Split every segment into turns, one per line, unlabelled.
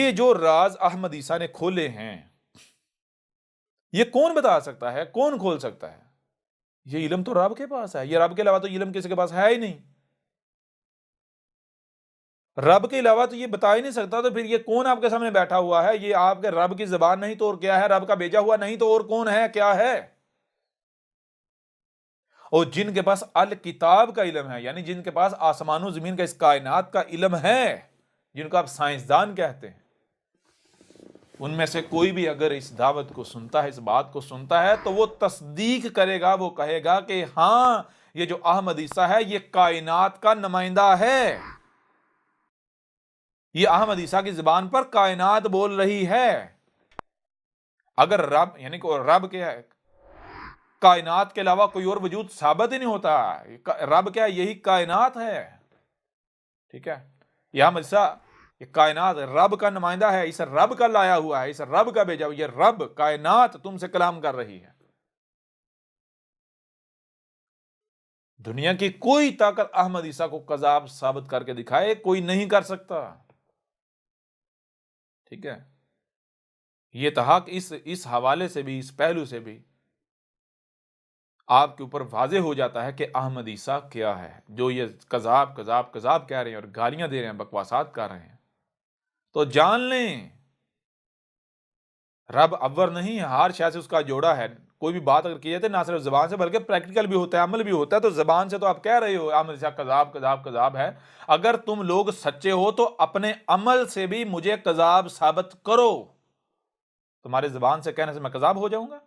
یہ جو راز احمد عیسیٰ نے کھولے ہیں یہ کون بتا سکتا ہے، کون کھول سکتا ہے؟ یہ علم تو رب کے پاس ہے، یہ رب کے علاوہ تو علم کسی کے پاس ہے ہی نہیں۔ رب کے علاوہ تو یہ بتا ہی نہیں سکتا، تو پھر یہ کون آپ کے سامنے بیٹھا ہوا ہے؟ یہ آپ کے رب کی زبان نہیں تو اور کیا ہے؟ رب کا بھیجا ہوا نہیں تو اور کون ہے، کیا ہے؟ اور جن کے پاس الکتاب کا علم ہے، یعنی جن کے پاس آسمان و زمین کا، اس کائنات کا علم ہے، جن کو آپ سائنسدان کہتے ہیں، ان میں سے کوئی بھی اگر اس دعوت کو سنتا ہے، اس بات کو سنتا ہے، تو وہ تصدیق کرے گا، وہ کہے گا کہ ہاں یہ جو احمد عیسیٰ ہے یہ کائنات کا نمائندہ ہے، یہ احمد عیسیٰ کی زبان پر کائنات بول رہی ہے۔ اگر رب یعنی کہ رب کیا ہے، کائنات کے علاوہ کوئی اور وجود ثابت ہی نہیں ہوتا، رب کیا ہے؟ یہی کائنات ہے، ٹھیک ہے؟ یہ احمد عیسیٰ یہ کائنات رب کا نمائندہ ہے، اس رب کا لایا ہوا ہے، اس رب کا بھیجا ہوا، یہ رب کائنات تم سے کلام کر رہی ہے۔ دنیا کی کوئی طاقت احمد عیسیٰ کو کذاب ثابت کر کے دکھائے، کوئی نہیں کر سکتا، ٹھیک ہے؟ یہ تحق اس حوالے سے بھی، اس پہلو سے بھی آپ کے اوپر واضح ہو جاتا ہے کہ احمد عیسیٰ کیا ہے، جو یہ کذاب کذاب کذاب کہہ رہے ہیں اور گالیاں دے رہے ہیں، بکواسات کر رہے ہیں، تو جان لیں رب اول نہیں ہے، ہر شے سے اس کا جوڑا ہے۔ کوئی بھی بات اگر کی جاتی ہے نہ صرف زبان سے بلکہ پریکٹیکل بھی ہوتا ہے، عمل بھی ہوتا ہے، تو زبان سے تو آپ کہہ رہے ہو احمد عیسیٰ کذاب کذاب کذاب ہے، اگر تم لوگ سچے ہو تو اپنے عمل سے بھی مجھے کذاب ثابت کرو۔ تمہارے زبان سے کہنے سے میں کذاب ہو جاؤں گا؟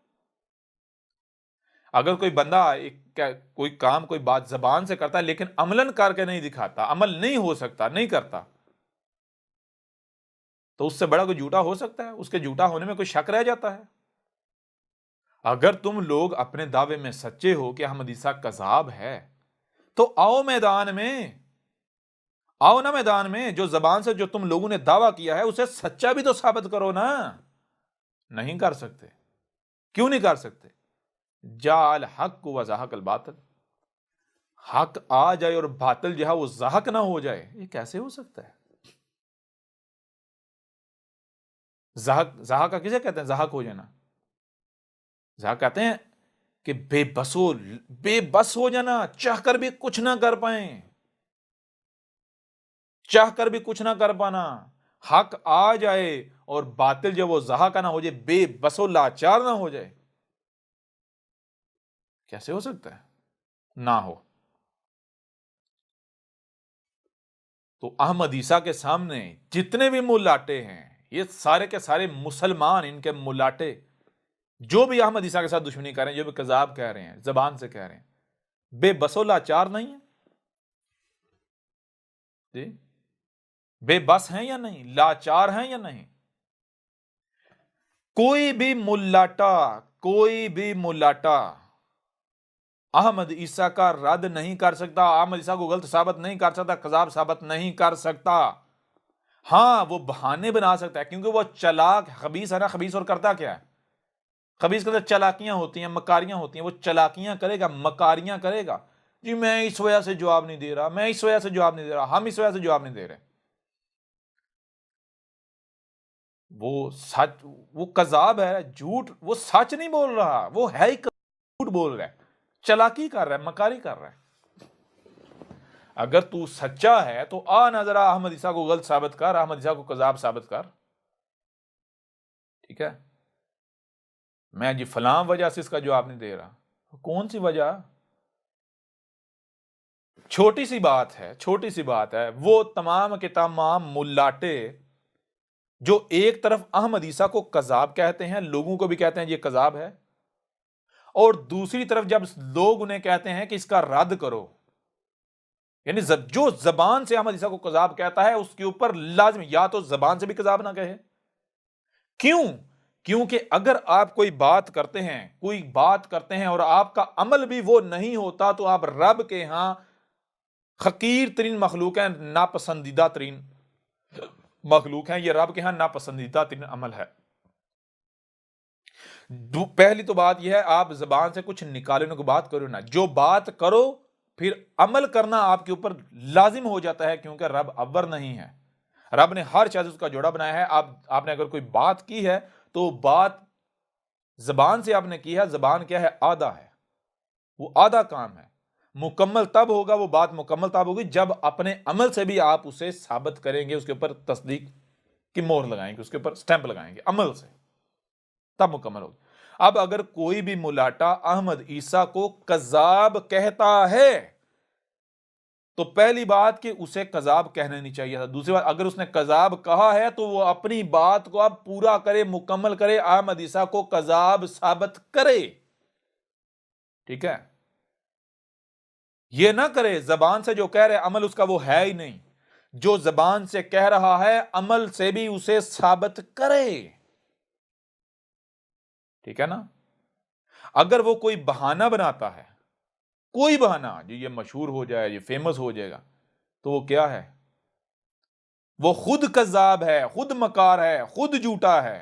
اگر کوئی بندہ کوئی کام کوئی بات زبان سے کرتا ہے لیکن عملاً کر کے نہیں دکھاتا، عمل نہیں ہو سکتا، نہیں کرتا، تو اس سے بڑا کوئی جھوٹا ہو سکتا ہے؟ اس کے جھوٹا ہونے میں کوئی شک رہ جاتا ہے؟ اگر تم لوگ اپنے دعوے میں سچے ہو کہ احمد عیسیٰ کذاب ہے تو آؤ میدان میں، آؤ نا میدان میں، جو زبان سے جو تم لوگوں نے دعویٰ کیا ہے اسے سچا بھی تو ثابت کرو نا۔ نہیں کر سکتے۔ کیوں نہیں کر سکتے؟ جاء الحق وزهق الباطل، حق آ جائے اور باطل جو ہے وہ زحق نہ ہو جائے، یہ کیسے ہو سکتا ہے؟ زحق کا کسے کہتے ہیں؟ زحق ہو جانا، زحق کہتے ہیں کہ بے بس ہو جانا، چاہ کر بھی کچھ نہ کر پائیں، چاہ کر بھی کچھ نہ کر پانا، حق آ جائے اور باطل جو وہ زحق نہ ہو جائے، بے بس و لاچار نہ ہو جائے، کیسے ہو سکتا ہے؟ نہ ہو۔ تو احمد عیسیٰ کے سامنے جتنے بھی ملاٹے ہیں، یہ سارے کے سارے مسلمان، ان کے ملاٹے جو بھی احمد عیسیٰ کے ساتھ دشمنی کر رہے ہیں، جو بھی کذاب کہہ رہے ہیں، زبان سے کہہ رہے ہیں، بے بس و لاچار نہیں ہیں؟ جی، بے بس ہیں یا نہیں؟ لاچار ہیں یا نہیں؟ کوئی بھی ملاٹا احمد عیسیٰ کا رد نہیں کر سکتا، احمد عیسیٰ کو غلط ثابت نہیں کر سکتا، کذاب ثابت نہیں کر سکتا۔ ہاں وہ بہانے بنا سکتا ہے، کیونکہ وہ چلاک خبیث ہے نا۔ خبیث اور کرتا کیا ہے؟ خبیث کے اندر چلاکیاں ہوتی ہیں، مکاریاں ہوتی ہیں، وہ چلاکیاں کرے گا، مکاریاں کرے گا، جی میں اس وجہ سے جواب نہیں دے رہا، میں اس وجہ سے جواب نہیں دے رہا، ہم اس وجہ سے جواب نہیں دے رہے۔ وہ سچ، وہ کذاب ہے، جھوٹ، وہ سچ نہیں بول رہا، وہ ہے ہی جھوٹ بول رہا ہے، چلاکی کر رہا ہے، مکاری کر رہا ہے۔ اگر تو سچا ہے تو آ نہ ذرا احمد عیسیٰ کو غلط ثابت کر، احمد عیسیٰ کو کذاب ثابت کر، ٹھیک ہے؟ میں جی فلاں وجہ سے اس کا جواب نہیں دے رہا، کون سی وجہ؟ چھوٹی سی بات ہے، چھوٹی سی بات ہے۔ وہ تمام کے تمام ملاٹے جو ایک طرف احمد عیسیٰ کو کذاب کہتے ہیں، لوگوں کو بھی کہتے ہیں یہ کذاب ہے، اور دوسری طرف جب لوگ انہیں کہتے ہیں کہ اس کا رد کرو، یعنی جو زبان سے احمد عیسیٰ کو کذاب کہتا ہے اس کے اوپر لازم یا تو زبان سے بھی کذاب نہ کہے۔ کیوں؟ کیونکہ اگر آپ کوئی بات کرتے ہیں اور آپ کا عمل بھی وہ نہیں ہوتا تو آپ رب کے ہاں حقیر ترین مخلوق ہیں، ناپسندیدہ ترین مخلوق ہیں، یہ رب کے ہاں ناپسندیدہ ترین عمل ہے۔ پہلی تو بات یہ ہے، آپ زبان سے کچھ نکالنے کو بات کرو نا، جو بات کرو پھر عمل کرنا آپ کے اوپر لازم ہو جاتا ہے، کیونکہ رب اول نہیں ہے۔ رب نے ہر چیز اس کا جوڑا بنایا ہے. آپ نے اگر کوئی بات کی ہے تو بات زبان سے آپ نے کی ہے. زبان کیا ہے؟ آدھا ہے، وہ آدھا کام ہے. مکمل تب ہوگا، وہ بات مکمل تب ہوگی جب اپنے عمل سے بھی آپ اسے ثابت کریں گے، اس کے اوپر تصدیق کی مہر لگائیں گے، اس کے اوپر سٹیمپ لگائیں گے عمل سے، تب مکمل ہوگی. اب اگر کوئی بھی ملاٹا احمد عیسیٰ کو کذاب کہتا ہے تو پہلی بات کہ اسے کذاب کہنا نہیں چاہیے تھا. دوسری بات، اگر اس نے کذاب کہا ہے تو وہ اپنی بات کو اب پورا کرے، مکمل کرے، احمد عیسیٰ کو کذاب ثابت کرے. ٹھیک ہے؟ یہ نہ کرے زبان سے جو کہہ رہے عمل اس کا وہ ہے ہی نہیں. جو زبان سے کہہ رہا ہے عمل سے بھی اسے ثابت کرے. ٹھیک ہے نا؟ اگر وہ کوئی بہانہ بناتا ہے، کوئی بہانہ جو یہ مشہور ہو جائے، یہ فیمس ہو جائے گا، تو وہ کیا ہے؟ وہ خود کذاب ہے، خود مکار ہے، خود جھوٹا ہے.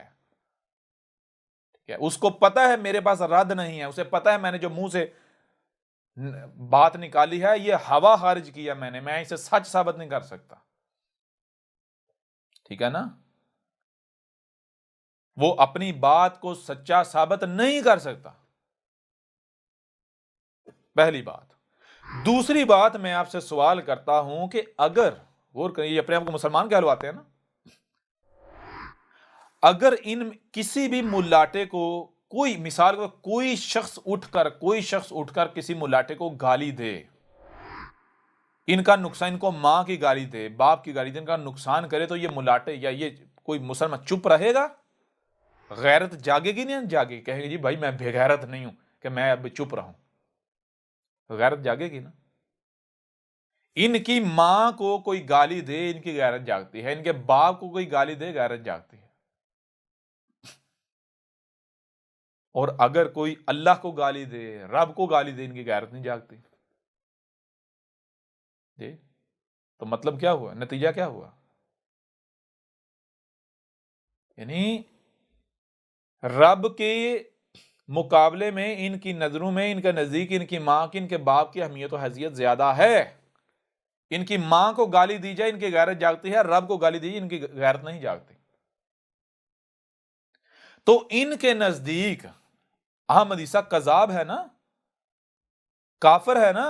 ٹھیک ہے؟ اس کو پتا ہے میرے پاس رد نہیں ہے، اسے پتا ہے میں نے جو منہ سے بات نکالی ہے یہ ہوا خارج کیا میں اسے سچ ثابت نہیں کر سکتا. ٹھیک ہے نا؟ وہ اپنی بات کو سچا ثابت نہیں کر سکتا. پہلی بات. دوسری بات، میں آپ سے سوال کرتا ہوں کہ اگر غور کریں، یہ اپنے آپ کو مسلمان کہلواتے ہیں نا، اگر ان کسی بھی ملاٹے کو کوئی مثال کو کوئی شخص اٹھ کر کسی ملاٹے کو گالی دے، ان کا نقصان، ان کو ماں کی گالی دے، باپ کی گالی دے، ان کا نقصان کرے، تو یہ ملاٹے یا یہ کوئی مسلمان چپ رہے گا؟ غیرت جاگے گی؟ نہیں جاگے گی. کہے گی جی بھائی میں بے غیرت نہیں ہوں کہ میں اب چپ رہوں. غیرت جاگے گی نا. ان کی ماں کو کوئی گالی دے، ان کی غیرت جاگتی ہے. ان کے باپ کو کوئی گالی دے، غیرت جاگتی ہے. اور اگر کوئی اللہ کو گالی دے، رب کو گالی دے، ان کی غیرت نہیں جاگتی. جی تو مطلب کیا ہوا؟ نتیجہ کیا ہوا؟ یعنی رب کے مقابلے میں ان کی نظروں میں، ان کے نزدیک، ان کی ماں کی، ان کے باپ کی اہمیت و حیثیت زیادہ ہے. ان کی ماں کو گالی دی جائے ان کی غیرت جاگتی ہے، رب کو گالی دی جائے ان کی غیرت نہیں جاگتی. تو ان کے نزدیک احمد عیسیٰ کذاب ہے نا، کافر ہے نا،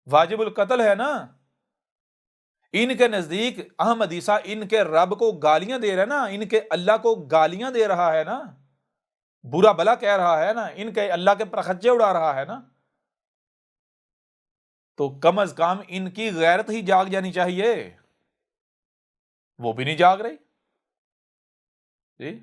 واجب القتل ہے نا. ان کے نزدیک احمد عیسیٰ ان کے رب کو گالیاں دے رہا ہے نا، ان کے اللہ کو گالیاں دے رہا ہے نا، برا بلا کہہ رہا ہے نا، ان کے اللہ کے پرخچے اڑا رہا ہے نا. تو کم از کم ان کی غیرت ہی جاگ جانی چاہیے. وہ بھی نہیں جاگ رہی. جی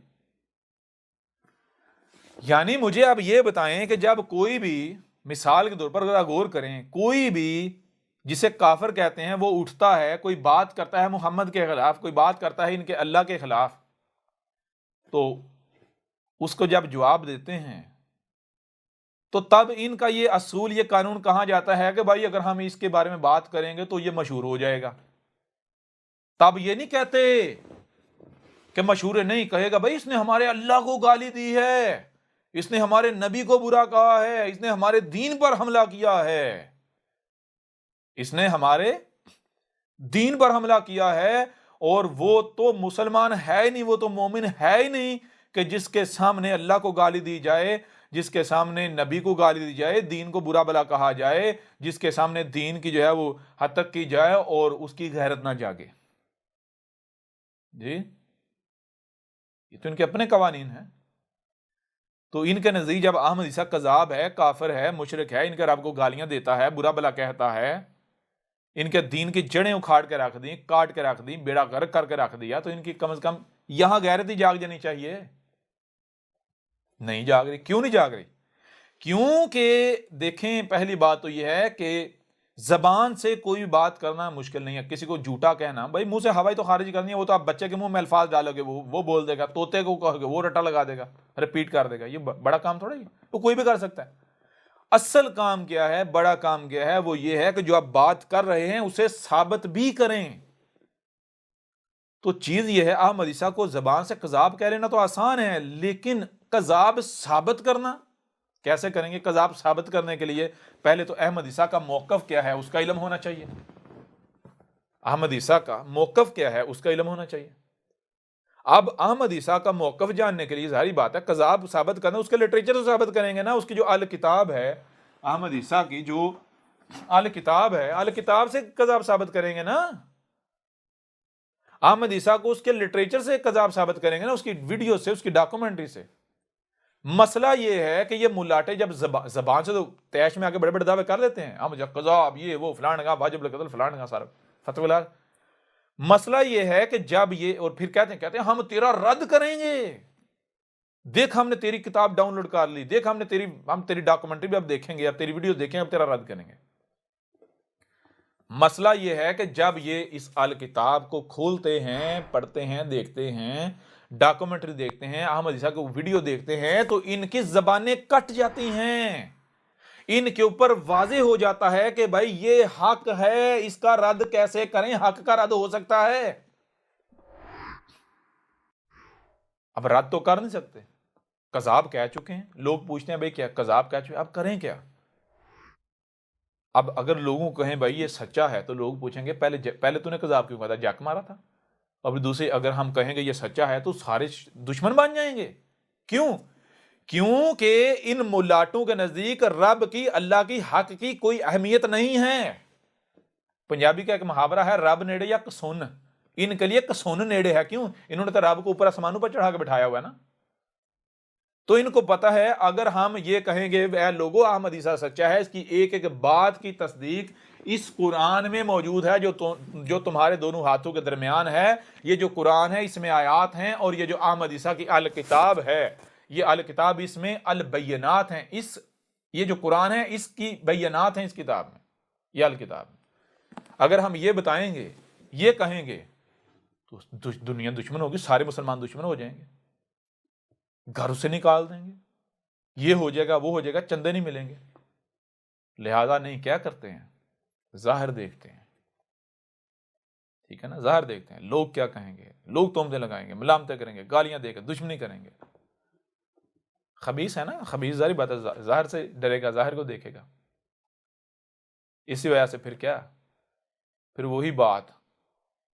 یعنی مجھے آپ یہ بتائیں کہ جب کوئی بھی، مثال کے طور پر اگر غور کریں، کوئی بھی جسے کافر کہتے ہیں وہ اٹھتا ہے، کوئی بات کرتا ہے محمد کے خلاف، کوئی بات کرتا ہے ان کے اللہ کے خلاف، تو اس کو جب جواب دیتے ہیں تو تب ان کا یہ اصول، یہ قانون کہاں جاتا ہے کہ بھائی اگر ہم اس کے بارے میں بات کریں گے تو یہ مشہور ہو جائے گا. تب یہ نہیں کہتے کہ مشہور نہیں، کہے گا بھائی اس نے ہمارے اللہ کو گالی دی ہے، اس نے ہمارے نبی کو برا کہا ہے، اس نے ہمارے دین پر حملہ کیا ہے، اس نے ہمارے دین پر حملہ کیا ہے. اور وہ تو مسلمان ہے ہی نہیں، وہ تو مومن ہے ہی نہیں کہ جس کے سامنے اللہ کو گالی دی جائے، جس کے سامنے نبی کو گالی دی جائے، دین کو برا بلا کہا جائے، جس کے سامنے دین کی جو ہے وہ حد تک کی جائے اور اس کی غیرت نہ جاگے. جی یہ تو ان کے اپنے قوانین ہیں. تو ان کے نزدیک جب احمد عیسیٰ کذاب ہے، کافر ہے، مشرک ہے، ان کے رب کو گالیاں دیتا ہے، برا بلا کہتا ہے، ان کے دین کی جڑیں اکھاڑ کے رکھ دیں، کاٹ کے رکھ دیں، بیڑا غرق کر کے رکھ دیا، تو ان کی کم از کم یہاں غیرت ہی جاگ جانی چاہیے. نہیں جاگ رہی. کیوں نہیں جاگ رہی؟ کیونکہ دیکھیں پہلی بات تو یہ ہے کہ زبان سے کوئی بات کرنا مشکل نہیں ہے. کسی کو جھوٹا کہنا، بھائی منہ سے ہوائی تو خارج کرنی ہے، وہ تو آپ بچے کے منہ میں الفاظ ڈالو گے وہ بول دے گا، طوطے کو کہو گے وہ رٹا لگا دے گا، ریپیٹ کر دے گا. یہ بڑا کام تھوڑا ہے، وہ کوئی بھی کر سکتا ہے. اصل کام کیا ہے، بڑا کام کیا ہے، وہ یہ ہے کہ جو آپ بات کر رہے ہیں اسے ثابت بھی کریں. تو چیز یہ ہے، احمد عیسیٰ کو زبان سے کذاب کہہ لینا تو آسان ہے، لیکن کذاب ثابت کرنا کیسے کریں گے؟ کذاب ثابت کرنے کے لیے پہلے تو احمد عیسیٰ کا موقف کیا ہے اس کا علم ہونا چاہیے. احمد عیسیٰ کا موقف کیا ہے اس کا علم ہونا چاہیے. اب احمد عیسیٰ کا موقف جاننے کے لیے ظاہری بات ہے کذاب ثابت کرنا، اس کے لٹریچر سے ثابت کریں گے نا. اس کی جو کتاب ہے احمد عیسیٰ کی، جو کتاب ہے، کتاب سے کذاب ثابت کریں گے نا. احمد عیسیٰ کو اس کے لٹریچر سے کذاب ثابت کریں گے نا، اس کی ویڈیو سے، اس کی ڈاکومنٹری سے. مسئلہ یہ ہے کہ یہ ملاٹے جب زبان سے تو تیش میں آگے بڑے بڑے دعوے کر لیتے ہیں، ہم قذاب یہ وہ فلان کا واجب القتل فلان کا سارا فتوی. مسئلہ یہ ہے کہ جب یہ اور پھر کہتے ہیں ہم تیرا رد کریں گے، دیکھ ہم نے تیری کتاب ڈاؤن لوڈ کر لی، دیکھ ہم تیری ڈاکومنٹری بھی اب دیکھیں گے، اب تیری ویڈیو دیکھیں، اب تیرا رد کریں گے. مسئلہ یہ ہے کہ جب یہ اس کتاب کو کھولتے ہیں، پڑھتے ہیں، دیکھتے ہیں، ڈاکومنٹری دیکھتے ہیں، احمد عیسیٰ کو ویڈیو دیکھتے ہیں، تو ان کی زبانیں کٹ جاتی ہیں. ان کے اوپر واضح ہو جاتا ہے کہ بھائی یہ حق ہے، اس کا رد کیسے کریں؟ حق کا رد ہو سکتا ہے، اب رد تو کر نہیں سکتے. کذاب کہہ چکے ہیں، لوگ پوچھتے ہیں بھائی کیا کذاب کہہ چکے، اب کریں کیا؟ اب اگر لوگوں کو کہیں بھائی یہ سچا ہے تو لوگ پوچھیں گے پہلے تو نے کذاب کیوں کہا تھا، جک مارا تھا. اب دوسرے اگر ہم کہیں گے یہ سچا ہے تو سارے دشمن بن جائیں گے. کیونکہ ان ملاٹوں کے نزدیک رب کی، اللہ کی، حق کی کوئی اہمیت نہیں ہے. پنجابی کا ایک محاورہ ہے، رب نیڑے یا کسون. ان کے لیے کسون نیڑے ہے. کیوں؟ انہوں نے تو رب کو اوپر آسمانوں پر چڑھا کے بٹھایا ہوا ہے نا. تو ان کو پتا ہے اگر ہم یہ کہیں گے اے لوگو احمد عیسیٰ سچا ہے، اس کی ایک ایک بات کی تصدیق اس قرآن میں موجود ہے جو تمہارے دونوں ہاتھوں کے درمیان ہے. یہ جو قرآن ہے اس میں آیات ہیں، اور یہ جو احمد عیسیٰ کی الکتاب ہے، یہ الکتاب اس میں البینات ہیں. یہ جو قرآن ہے اس کی بینات ہیں اس کتاب میں، یہ الکتاب میں. اگر ہم یہ بتائیں گے، یہ کہیں گے، تو دنیا دشمن ہوگی، سارے مسلمان دشمن ہو جائیں گے، گھر سے نکال دیں گے، یہ ہو جائے گا، وہ ہو جائے گا، چندے نہیں ملیں گے. لہذا نہیں، کیا کرتے ہیں؟ ظاہر دیکھتے ہیں. ٹھیک ہے نا، ظاہر دیکھتے ہیں. لوگ کیا کہیں گے، لوگ تہمتیں لگائیں گے، ملامتیں کریں گے، گالیاں دے کر دشمنی کریں گے. خبیث ہے نا، خبیث ظاہر بات ہے، ظاہر سے ڈرے گا، ظاہر کو دیکھے گا. اسی وجہ سے پھر کیا، پھر وہی بات.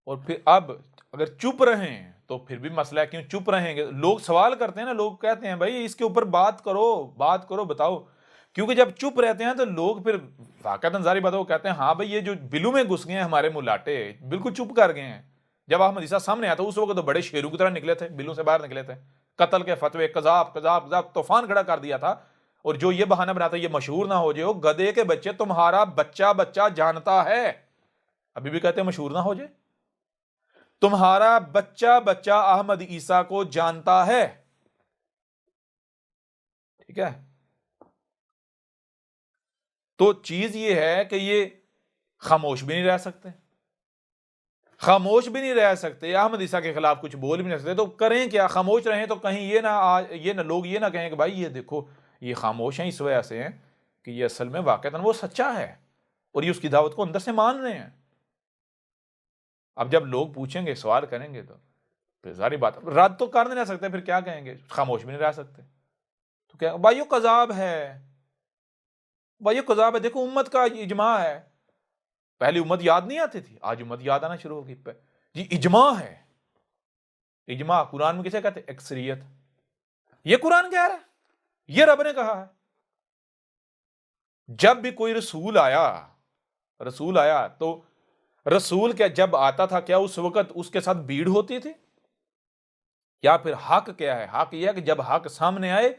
اور پھر اب اگر چپ رہیں تو پھر بھی مسئلہ ہے، کیوں چپ رہیں گے؟ لوگ سوال کرتے ہیں نا، لوگ کہتے ہیں بھائی اس کے اوپر بات کرو، بتاؤ. کیونکہ جب چپ رہتے ہیں تو لوگ پھر واقعتاً ظاہری بات ہے وہ کہتے ہیں ہاں بھائی یہ جو بلوں میں گھس گئے ہیں ہمارے ملاٹے، بالکل چپ کر گئے ہیں. جب احمد عیسیٰ سامنے آیا تو اس وقت تو بڑے شیروں کی طرح نکلے تھے، بلوں سے باہر نکلے تھے، قتل کے فتوے، قذاب طوفان کھڑا کر دیا تھا. اور جو یہ بہانہ بناتا ہے یہ مشہور نہ ہو جائے، گدے کے بچے، تمہارا بچہ جانتا ہے. ابھی بھی کہتے ہیں مشہور نہ ہو جائے. تمہارا بچہ احمد عیسیٰ کو جانتا ہے. ٹھیک ہے، تو چیز یہ ہے کہ یہ خاموش بھی نہیں رہ سکتے، احمد عیسیٰ کے خلاف کچھ بول بھی نہیں سکتے. تو کریں کیا؟ خاموش رہیں تو کہیں یہ نہ لوگ یہ نہ کہیں کہ بھائی یہ دیکھو یہ خاموش ہیں اس وجہ سے ہیں کہ یہ اصل میں واقعتاً وہ سچا ہے اور یہ اس کی دعوت کو اندر سے مان رہے ہیں. اب جب لوگ پوچھیں گے، سوال کریں گے، تو پھر ساری بات رد تو کر نہیں رہ سکتے، پھر کیا کہیں گے؟ خاموش بھی نہیں رہ سکتے. تو کیا بھائی یہ قذاب ہے، دیکھو امت کا اجماع ہے. پہلی امت یاد نہیں آتی تھی، آج امت یاد آنا شروع ہوگی. جی اجماع ہے، اجماع قرآن میں کسے کہتے ہیں؟ اکثریت. یہ قرآن کہہ رہا ہے، یہ رب نے کہا ہے. جب بھی کوئی رسول آیا تو رسول کیا جب آتا تھا کیا اس وقت اس کے ساتھ بھیڑ ہوتی تھی؟ یا پھر حق کیا ہے؟ حق یہ ہے کہ جب حق سامنے آئے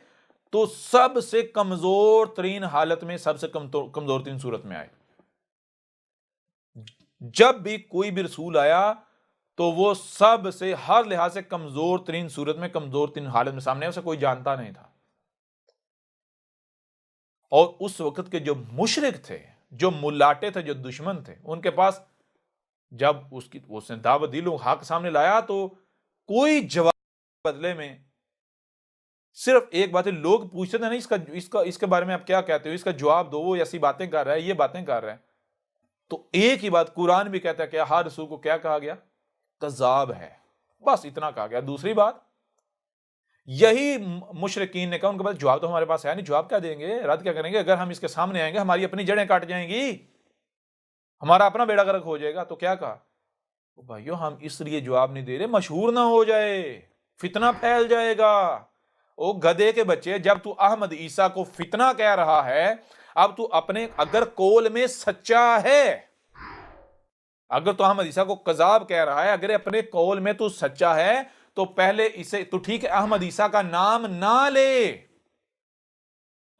تو سب سے کمزور ترین حالت میں، سب سے کمزور ترین صورت میں آئے. جب بھی کوئی بھی رسول آیا تو وہ سب سے ہر لحاظ سے کمزور ترین صورت میں، کمزور ترین حالت میں سامنے آئے، اسے کوئی جانتا نہیں تھا. اور اس وقت کے جو مشرک تھے، جو ملاٹے تھے، جو دشمن تھے، ان کے پاس جب اس نے دعوت دی، لوگ حق سامنے لایا تو کوئی جواب بدلے میں صرف ایک بات ہے. لوگ پوچھتے تھے نہیں اس کے بارے میں آپ کیا کہتے ہو، اس کا جواب دو، وہ ایسی باتیں کر رہا ہے، یہ باتیں کر رہا ہے. تو ایک ہی بات قرآن بھی کہتا ہے کہ ہر رسول کو کیا کہا گیا؟ کذاب ہے، بس اتنا کہا گیا. دوسری بات یہی مشرکین نے کہا، ان کے پاس جواب تو ہمارے پاس ہے نہیں، جواب کیا دیں گے، رد کیا کریں گے؟ اگر ہم اس کے سامنے آئیں گے ہماری اپنی جڑیں کاٹ جائیں گی، ہمارا اپنا بیڑا غرق ہو جائے گا. تو کیا کہا؟ بھائیو ہم اس لیے جواب نہیں دے رہے مشہور نہ ہو جائے، فتنہ پھیل جائے گا۔ او گدے کے بچے، جب تو احمد عیسیٰ کو فتنہ کہہ رہا ہے، اب تو اپنے اگر قول میں سچا ہے، اگر تو احمد عیسیٰ کو کذاب کہہ رہا ہے، اگر اپنے قول میں تو سچا ہے، تو پہلے اسے تو ٹھیک ہے احمد عیسیٰ کا نام نہ لے،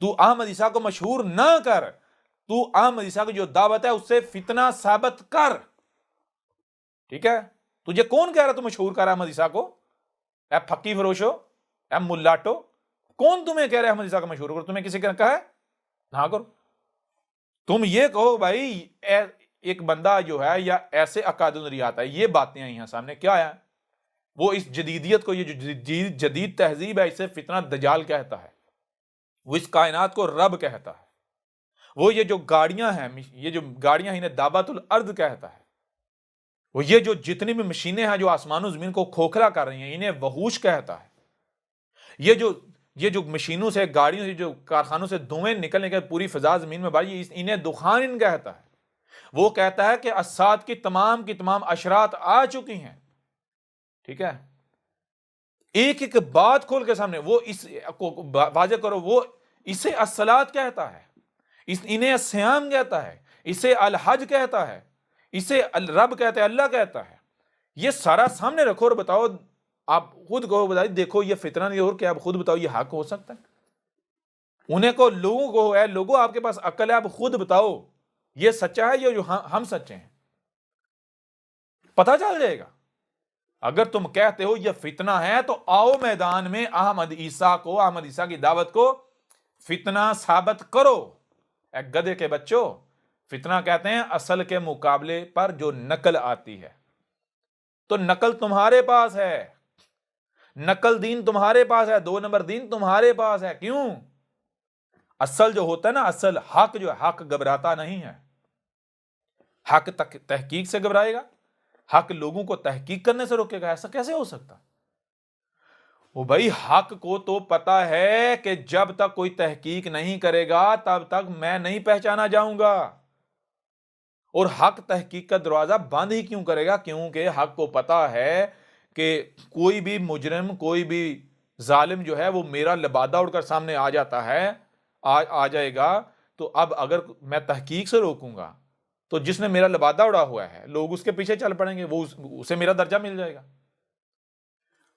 تو احمد عیسیٰ کو مشہور نہ کر، تو احمد عیسیٰ کی جو دعوت ہے اس سے فتنہ ثابت کر، ٹھیک ہے؟ تجھے کون کہہ رہا تو مشہور کر احمد عیسیٰ کو؟ اے پھکی فروشو، اے ملاٹو، کون تمہیں کہہ رہا ہے احمد عیسیٰ کا مشہور کرو؟ تمہیں کسی نے کہا ہے؟ نہ کرو۔ تم یہ کہو بھائی ایک بندہ جو ہے یا ایسے عقائد نظریات ہے، یہ باتیں آئی ہیں سامنے، کیا ہے وہ اس جدیدیت کو، یہ جو جدید تہذیب ہے، اسے فتنہ دجال کہتا ہے، وہ اس کائنات کو رب کہتا ہے، وہ یہ جو گاڑیاں ہیں، یہ جو گاڑیاں انہیں دابت الارض کہتا ہے، وہ یہ جو جتنی بھی مشینیں ہیں جو آسمان و زمین کو کھوکھلا کر رہی ہیں انہیں وحوش کہتا ہے، یہ جو مشینوں سے، گاڑیوں سے، جو کارخانوں سے دھوئیں نکلنے کے پوری فضا زمین میں بھائی انہیں دخان کہتا ہے، وہ کہتا ہے کہ الساعۃ کی تمام اشرات آ چکی ہیں، ٹھیک ہے؟ ایک ایک بات کھول کے سامنے وہ اس کو واضح کرو، وہ اسے الصلاۃ کہتا ہے، انہیں الصیام کہتا ہے، اسے الحج کہتا ہے، اسے الرب کہتا ہے، اللہ کہتا ہے، یہ سارا سامنے رکھو اور بتاؤ، آپ خود کہو، بتائیے دیکھو یہ فتنہ نہیں، اور کیا آپ خود بتاؤ یہ حق ہو سکتا ہے؟ انہیں کو لوگوں کو ہے، لوگوں آپ کے پاس عقل ہے، آپ خود بتاؤ یہ سچا ہے یا جو ہم سچے ہیں؟ پتہ چل جائے گا۔ اگر تم کہتے ہو یہ فتنہ ہے تو آؤ میدان میں احمد عیسیٰ کی دعوت کو فتنہ ثابت کرو۔ اے گدھے کے بچوں، فتنہ کہتے ہیں اصل کے مقابلے پر جو نقل آتی ہے، تو نقل تمہارے پاس ہے، نقل دین تمہارے پاس ہے، 2 نمبر دین تمہارے پاس ہے۔ کیوں؟ اصل جو ہوتا ہے نا، اصل حق جو ہے، حق گھبراتا نہیں ہے، حق تحقیق سے گھبرائے گا، حق لوگوں کو تحقیق کرنے سے روکے گا؟ ایسا کیسے ہو سکتا؟ وہ بھائی حق کو تو پتا ہے کہ جب تک کوئی تحقیق نہیں کرے گا تب تک میں نہیں پہچانا جاؤں گا، اور حق تحقیق کا دروازہ بند ہی کیوں کرے گا؟ کیونکہ حق کو پتا ہے کہ کوئی بھی مجرم، کوئی بھی ظالم جو ہے وہ میرا لبادہ اڑ کر سامنے آ جاتا ہے، آ جائے گا، تو اب اگر میں تحقیق سے روکوں گا تو جس نے میرا لبادہ اڑا ہوا ہے لوگ اس کے پیچھے چل پڑیں گے، وہ اسے میرا درجہ مل جائے گا۔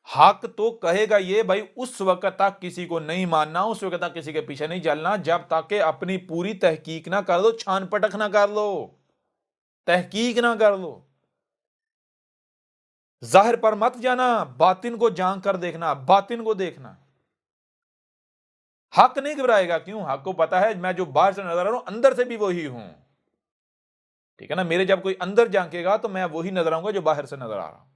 حق تو کہے گا یہ بھائی اس وقت تک کسی کو نہیں ماننا، اس وقت تک کسی کے پیچھے نہیں چلنا جب تک کہ اپنی پوری تحقیق نہ کر دو، چھان پٹک نہ کر لو، تحقیق نہ کر لو، ظاہر پر مت جانا، باطن کو جان کر دیکھنا، باطن کو دیکھنا۔ حق نہیں گھبرائے گا، کیوں؟ حق کو پتا ہے میں جو باہر سے نظر آ رہا ہوں اندر سے بھی وہی ہوں، ٹھیک ہے نا؟ میرے جب کوئی اندر جھانکے گا تو میں وہی نظر آؤں گا جو باہر سے نظر آ رہا ہوں۔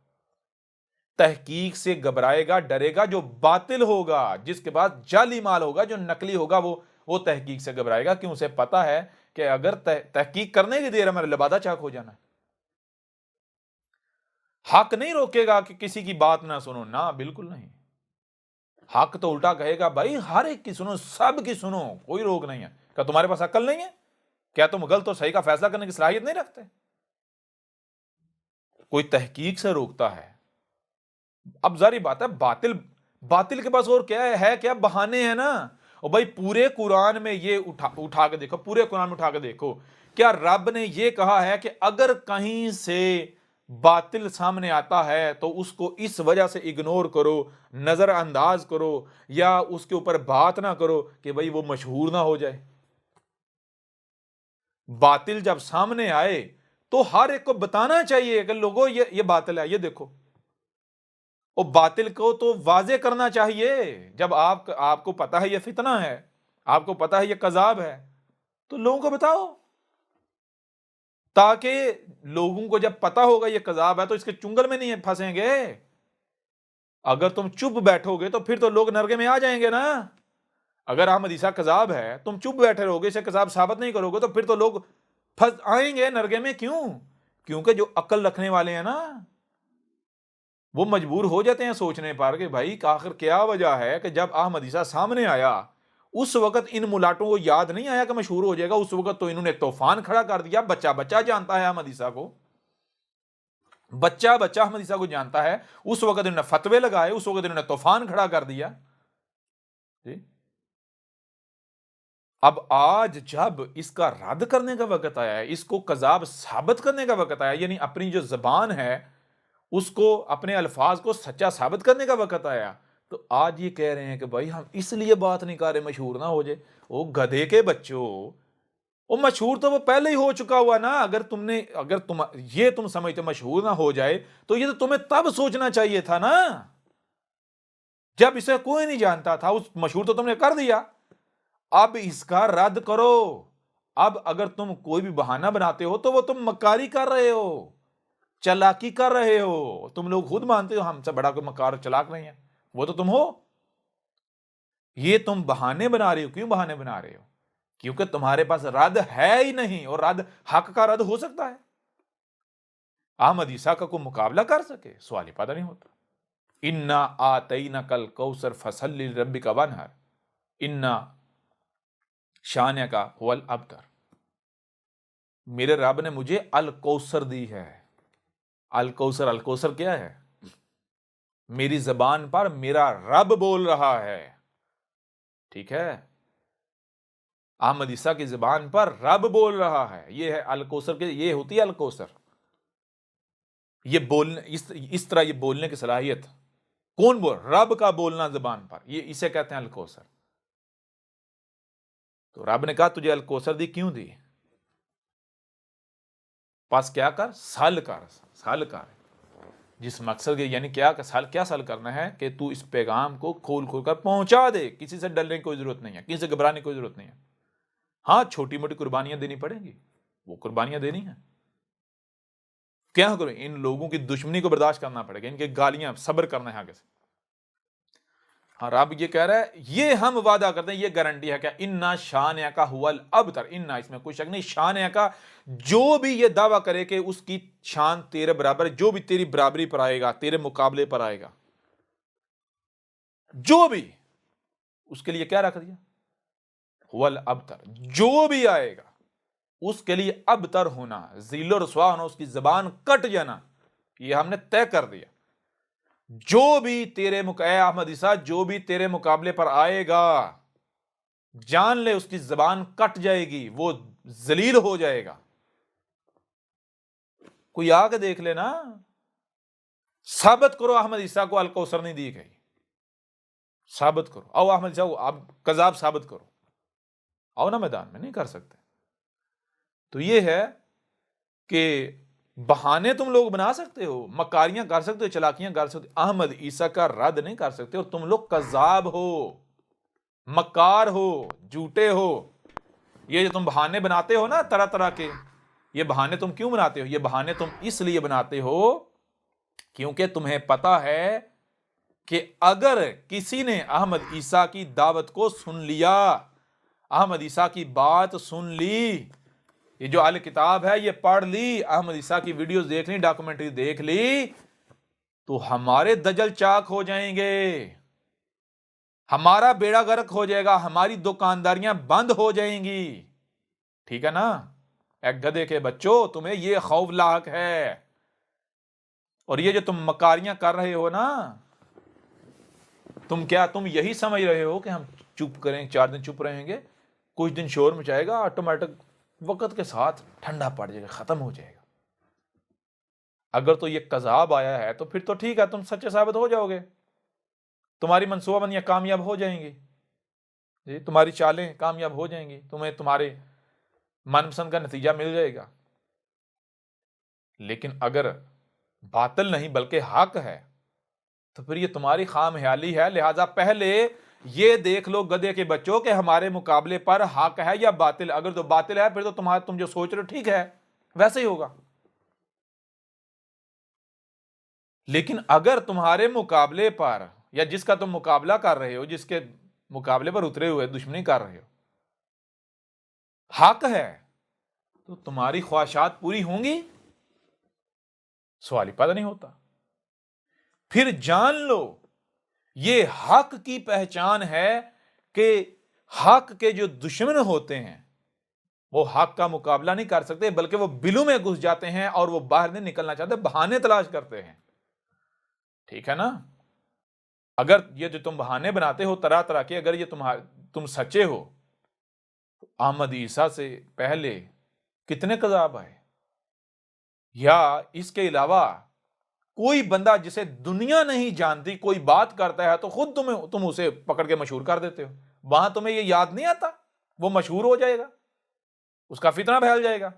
تحقیق سے گھبرائے گا، ڈرے گا جو باطل ہوگا، جس کے بعد جعلی مال ہوگا، جو نقلی ہوگا، وہ تحقیق سے گھبرائے گا، کیوں؟ اسے پتا ہے کہ اگر تحقیق کرنے کی دیر ہے میرا لبادہ چاک ہو جانا ہے۔ حق نہیں روکے گا کہ کسی کی بات نہ سنو، نہ بالکل نہیں، حق تو الٹا کہے گا بھائی ہر ایک کی سنو، سب کی سنو، کوئی روک نہیں ہے۔ کیا تمہارے پاس عقل نہیں ہے؟ کیا تم غلط اور صحیح کا فیصلہ کرنے کی صلاحیت نہیں رکھتے؟ کوئی تحقیق سے روکتا ہے۔ اب ظاہر بات ہے باطل کے پاس اور کیا ہے؟ کیا بہانے ہیں نا؟ اور بھائی پورے قرآن میں یہ اٹھا کے دیکھو، پورے قرآن میں اٹھا کے دیکھو، کیا رب نے یہ کہا ہے کہ اگر کہیں سے باطل سامنے آتا ہے تو اس کو اس وجہ سے اگنور کرو، نظر انداز کرو، یا اس کے اوپر بات نہ کرو کہ بھئی وہ مشہور نہ ہو جائے؟ باطل جب سامنے آئے تو ہر ایک کو بتانا چاہیے کہ لوگوں یہ باطل ہے، یہ دیکھو، اور باطل کو تو واضح کرنا چاہیے۔ جب آپ کو پتا ہے یہ فتنہ ہے، آپ کو پتا ہے یہ کذاب ہے، تو لوگوں کو بتاؤ، تاکہ لوگوں کو جب پتا ہوگا یہ کذاب ہے تو اس کے چنگل میں نہیں پھنسیں گے۔ اگر تم چپ بیٹھو گے تو پھر تو لوگ نرگے میں آ جائیں گے نا۔ اگر احمد عیسیٰ کذاب ہے، تم چپ بیٹھے رہو گے، اسے کذاب ثابت نہیں کرو گے، تو پھر تو لوگ پھنس آئیں گے نرگے میں۔ کیوں؟ کیونکہ جو عقل رکھنے والے ہیں نا وہ مجبور ہو جاتے ہیں سوچنے پر کہ بھائی آخر کیا وجہ ہے کہ جب احمد عیسیٰ سامنے آیا اس وقت ان ملاٹوں کو یاد نہیں آیا کہ مشہور ہو جائے گا، اس وقت تو انہوں نے طوفان کھڑا کر دیا، بچہ بچہ جانتا ہے احمد عیسیٰ کو۔ بچہ بچہ احمد عیسیٰ کو جانتا ہے. اس وقت انہوں نے فتوے لگائے, اس وقت انہوں نے طوفان کھڑا کر دیا. جی اب آج جب اس کا رد کرنے کا وقت آیا ہے, اس کو کذاب ثابت کرنے کا وقت آیا, یعنی اپنی جو زبان ہے اس کو, اپنے الفاظ کو سچا ثابت کرنے کا وقت آیا, تو آج یہ کہہ رہے ہیں کہ بھائی ہم اس لیے بات نہیں کر رہے مشہور نہ ہو جائے. وہ گدھے کے بچوں, وہ مشہور تو وہ پہلے ہی ہو چکا ہوا نا. اگر تم یہ تم سمجھتے مشہور نہ ہو جائے تو یہ تو تمہیں تب سوچنا چاہیے تھا نا, جب اسے کوئی نہیں جانتا تھا. اس مشہور تو تم نے کر دیا, اب اس کا رد کرو. اب اگر تم کوئی بھی بہانہ بناتے ہو تو وہ تم مکاری کر رہے ہو, چلاکی کر رہے ہو. تم لوگ خود مانتے ہو ہم سے بڑا کوئی مکار چلاک نہیں ہے, وہ تو تم ہو. یہ تم بہانے بنا رہے ہو. کیوں بہانے بنا رہے ہو؟ کیونکہ تمہارے پاس رد ہے ہی نہیں, اور رد حق کا رد ہو سکتا ہے. احمد عیسیٰ کا کوئی مقابلہ کر سکے؟ سوال ہی پیدا نہیں ہوتا. انا آتینک الکوثر فصل لربک وانحر انا شانک هو الابتر. میرے رب نے مجھے الکوثر دی ہے. الکوثر, الکوثر کیا ہے؟ میری زبان پر میرا رب بول رہا ہے. ٹھیک ہے, احمد عیسیٰ کی زبان پر رب بول رہا ہے. یہ ہے الکوثر کے, یہ ہوتی ہے الکوثر. یہ بولنے, اس طرح یہ بولنے کی صلاحیت کون بول؟ رب کا بولنا زبان پر, یہ اسے کہتے ہیں الکوثر. تو رب نے کہا تجھے الکوثر دی, کیوں دی؟ پس کیا کر, سل کر. سل کر جس مقصد کے, یعنی کیا سل کرنا ہے کہ تو اس پیغام کو کھول کھول کر پہنچا دے. کسی سے ڈرنے کی کوئی ضرورت نہیں ہے, کسی سے گھبرانے کی کوئی ضرورت نہیں ہے. ہاں چھوٹی موٹی قربانیاں دینی پڑیں گی, وہ قربانیاں دینی ہیں. کیا کرو, ان لوگوں کی دشمنی کو برداشت کرنا پڑے گا, ان کے گالیاں صبر کرنا ہے آگے سے. ہاں رب یہ کہہ رہا ہے, یہ ہم وعدہ کرتے ہیں, یہ گارنٹی ہے کہ انا شانک هو الابتر. انا, اس میں کوئی شک نہیں, شانک, جو بھی یہ دعویٰ کرے کہ اس کی شان تیرے برابر ہے, جو بھی تیری برابری پر آئے گا, تیرے مقابلے پر آئے گا, جو بھی, اس کے لیے کیا رکھ دیا؟ هو الابتر. جو بھی آئے گا اس کے لیے ابتر ہونا, ذل و رسوا ہونا, اس کی زبان کٹ جانا, یہ ہم نے طے کر دیا. جو بھی تیرے اے احمد عیسیٰ, جو بھی تیرے مقابلے پر آئے گا, جان لے اس کی زبان کٹ جائے گی, وہ ذلیل ہو جائے گا. کوئی آ کے دیکھ لینا, ثابت کرو احمد عیسیٰ کو الکوثر نہیں دی گئی, ثابت کرو. آؤ احمد عیسیٰ کو آپ کذاب ثابت کرو, آؤ نا میدان میں. نہیں کر سکتے. تو یہ ہے کہ بہانے تم لوگ بنا سکتے ہو, مکاریاں کر سکتے ہو, چلاکیاں کر سکتے ہو, احمد عیسیٰ کا رد نہیں کر سکتے. اور تم لوگ کذاب ہو, مکار ہو, جھوٹے ہو. یہ جو تم بہانے بناتے ہو نا طرح طرح کے, یہ بہانے تم کیوں بناتے ہو؟ یہ بہانے تم اس لیے بناتے ہو کیونکہ تمہیں پتا ہے کہ اگر کسی نے احمد عیسیٰ کی دعوت کو سن لیا, احمد عیسیٰ کی بات سن لی, یہ جو اہل کتاب ہے یہ پڑھ لی, احمد عیسیٰ کی ویڈیوز دیکھ لی, ڈاکومنٹری دیکھ لی, تو ہمارے دجل چاک ہو جائیں گے, ہمارا بیڑا غرق ہو جائے گا, ہماری دکانداریاں بند ہو جائیں گی. ٹھیک ہے نا؟ ایک گدھے کے بچوں, تمہیں یہ خوف لاحق ہے. اور یہ جو تم مکاریاں کر رہے ہو نا, تم یہی سمجھ رہے ہو کہ ہم چپ کریں, 4 دن چپ رہیں گے, کچھ دن شور مچائے گا, آٹومیٹک وقت کے ساتھ ٹھنڈا پڑ جائے گا, ختم ہو جائے گا. اگر تو یہ کذاب آیا ہے تو پھر تو ٹھیک ہے, تم سچے ثابت ہو جاؤ گے, تمہاری منصوبہ بندیاں کامیاب ہو جائیں گی, جی تمہاری چالیں کامیاب ہو جائیں گی, تمہیں تمہارے من پسند کا نتیجہ مل جائے گا. لیکن اگر باطل نہیں بلکہ حق ہے تو پھر یہ تمہاری خام خیالی ہے. لہذا پہلے یہ دیکھ لو گدھے کے بچوں کہ ہمارے مقابلے پر حق ہے یا باطل. اگر تو باطل ہے پھر تو تم جو سوچ رہے ہو ٹھیک ہے, ویسے ہی ہوگا. لیکن اگر تمہارے مقابلے پر, یا جس کا تم مقابلہ کر رہے ہو, جس کے مقابلے پر اترے ہوئے دشمنی کر رہے ہو, حق ہے, تو تمہاری خواہشات پوری ہوں گی؟ سوال ہی پیدا نہیں ہوتا. پھر جان لو یہ حق کی پہچان ہے کہ حق کے جو دشمن ہوتے ہیں وہ حق کا مقابلہ نہیں کر سکتے، بلکہ وہ بلوں میں گھس جاتے ہیں اور وہ باہر نہیں نکلنا چاہتے، بہانے تلاش کرتے ہیں. ٹھیک ہے نا؟ اگر یہ جو تم بہانے بناتے ہو طرح طرح کے، اگر یہ تم سچے ہو، احمد عیسیٰ سے پہلے کتنے کذاب آئے؟ یا اس کے علاوہ کوئی بندہ جسے دنیا نہیں جانتی کوئی بات کرتا ہے تو خود تم اسے پکڑ کے مشہور کر دیتے ہو. وہاں تمہیں یہ یاد نہیں آتا، وہ مشہور ہو جائے گا، اس کا فتنہ پھیل جائے گا.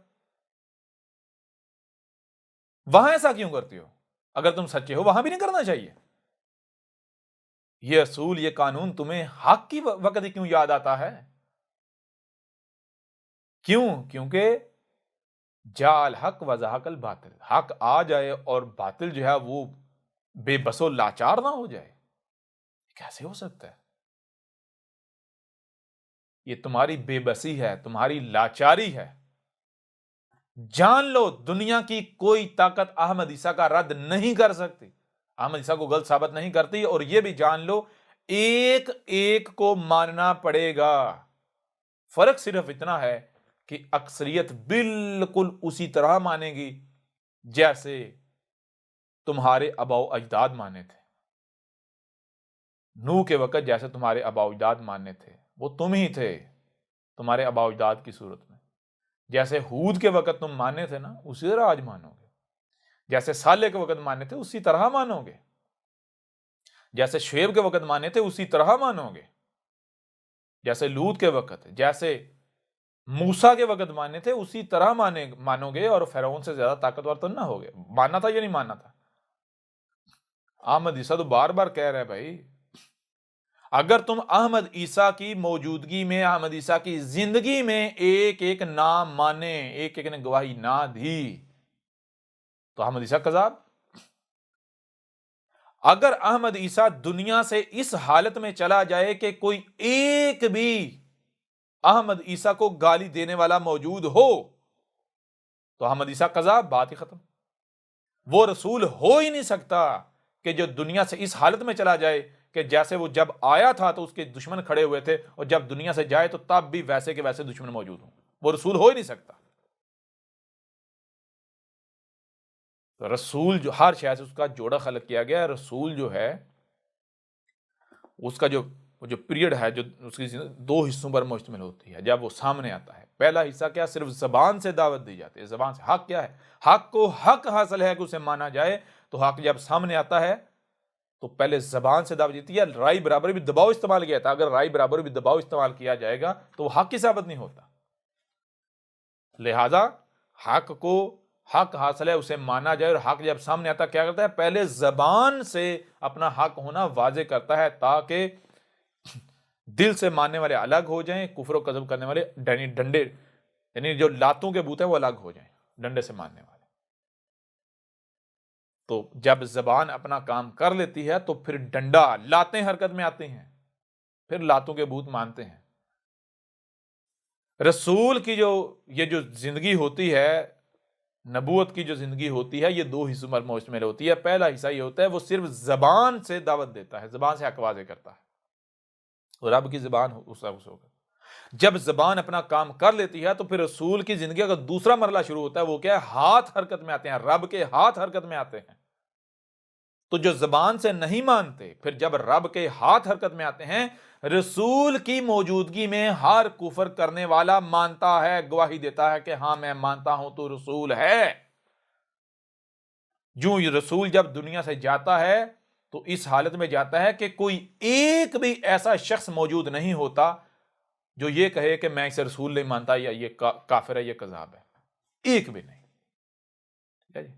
وہاں ایسا کیوں کرتے ہو؟ اگر تم سچے ہو وہاں بھی نہیں کرنا چاہیے. یہ اصول، یہ قانون تمہیں حق کی وقت ہی کیوں یاد آتا ہے؟ کیوں؟ کیونکہ جا الحق وزہق الباطل، حق آ جائے اور باطل جو ہے وہ بے بس و لاچار نہ ہو جائے. کیسے ہو سکتا ہے؟ یہ تمہاری بے بسی ہے، تمہاری لاچاری ہے. جان لو دنیا کی کوئی طاقت احمد عیسیٰ کا رد نہیں کر سکتی، احمد عیسیٰ کو غلط ثابت نہیں کرتی. اور یہ بھی جان لو ایک ایک کو ماننا پڑے گا. فرق صرف اتنا ہے کہ اکثریت بالکل اسی طرح مانے گی جیسے تمہارے آباء و اجداد مانے تھے. نوح کے وقت جیسے تمہارے آباء و اجداد ماننے تھے وہ تم ہی تھے تمہارے آباء و اجداد کی صورت میں. جیسے ہود کے وقت تم مانے تھے نا اسی طرح آج مانو گے. جیسے صالح کے وقت مانے تھے اسی طرح مانو گے. جیسے شعیب کے وقت مانے تھے اسی طرح مانو گے. جیسے لوط کے وقت، جیسے موسیٰ کے وقت مانے تھے اسی طرح مانو گے. اور فرعون سے زیادہ طاقتور تو نہ ہوگے. ماننا تھا یا نہیں ماننا تھا؟ احمد عیسیٰ تو بار بار کہہ رہے بھائی، اگر تم احمد عیسیٰ کی موجودگی میں، احمد عیسیٰ کی زندگی میں ایک ایک نام مانے، ایک ایک نے گواہی نہ دی تو احمد عیسیٰ کذاب. اگر احمد عیسیٰ دنیا سے اس حالت میں چلا جائے کہ کوئی ایک بھی احمد عیسیٰ کو گالی دینے والا موجود ہو تو احمد عیسیٰ کذاب، بات ہی ختم. وہ رسول ہو ہی نہیں سکتا کہ جو دنیا سے اس حالت میں چلا جائے کہ جیسے وہ جب آیا تھا تو اس کے دشمن کھڑے ہوئے تھے اور جب دنیا سے جائے تو تب بھی ویسے کے ویسے دشمن موجود ہوں. وہ رسول ہو ہی نہیں سکتا. رسول جو ہر شے سے اس کا جوڑا خلق کیا گیا ہے. رسول جو ہے اس کا جو پیریڈ ہے جو اس کی دو حصوں پر مشتمل ہوتی ہے. جب وہ سامنے آتا ہے پہلا حصہ کیا، صرف زبان سے دعوت دی جاتی ہے. زبان سے حق کیا ہے، حق کو حق حاصل ہے کہ اسے مانا جائے. تو حق جب سامنے آتا ہے تو پہلے زبان سے دعوت دیتی ہے. رائی برابر بھی دباؤ استعمال کیا تھا، اگر رائی برابر بھی دباؤ استعمال کیا جائے گا تو وہ حق کی ثابت نہیں ہوتا. لہذا حق کو حق حاصل ہے اسے مانا جائے. اور حق جب سامنے آتا کیا کرتا ہے، پہلے زبان سے اپنا حق ہونا واضح کرتا ہے تاکہ دل سے ماننے والے الگ ہو جائیں، کفر و کذب کرنے والے ڈنڈے یعنی جو لاتوں کے بوت ہیں وہ الگ ہو جائیں ڈنڈے سے ماننے والے. تو جب زبان اپنا کام کر لیتی ہے تو پھر ڈنڈا، لاتیں حرکت میں آتی ہیں، پھر لاتوں کے بوت مانتے ہیں. رسول کی یہ جو زندگی ہوتی ہے، نبوت کی جو زندگی ہوتی ہے، یہ دو حصوں پر مشتمل ہوتی ہے. پہلا حصہ یہ ہوتا ہے وہ صرف زبان سے دعوت دیتا ہے، زبان سے حق واضح کرتا ہے. رب کی زبان اس ہوگا. جب زبان اپنا کام کر لیتی ہے تو پھر رسول کی زندگی کا دوسرا مرحلہ شروع ہوتا ہے. وہ کیا ہے، ہاتھ حرکت میں آتے ہیں، رب کے ہاتھ حرکت میں آتے ہیں. تو جو زبان سے نہیں مانتے، پھر جب رب کے ہاتھ حرکت میں آتے ہیں، رسول کی موجودگی میں ہر کفر کرنے والا مانتا ہے، گواہی دیتا ہے کہ ہاں میں مانتا ہوں تو رسول ہے. جو یہ رسول جب دنیا سے جاتا ہے تو اس حالت میں جاتا ہے کہ کوئی ایک بھی ایسا شخص موجود نہیں ہوتا جو یہ کہے کہ میں اسے رسول نہیں مانتا یا یہ کافر ہے، یہ کذاب ہے. ایک بھی نہیں. ٹھیک ہے جی.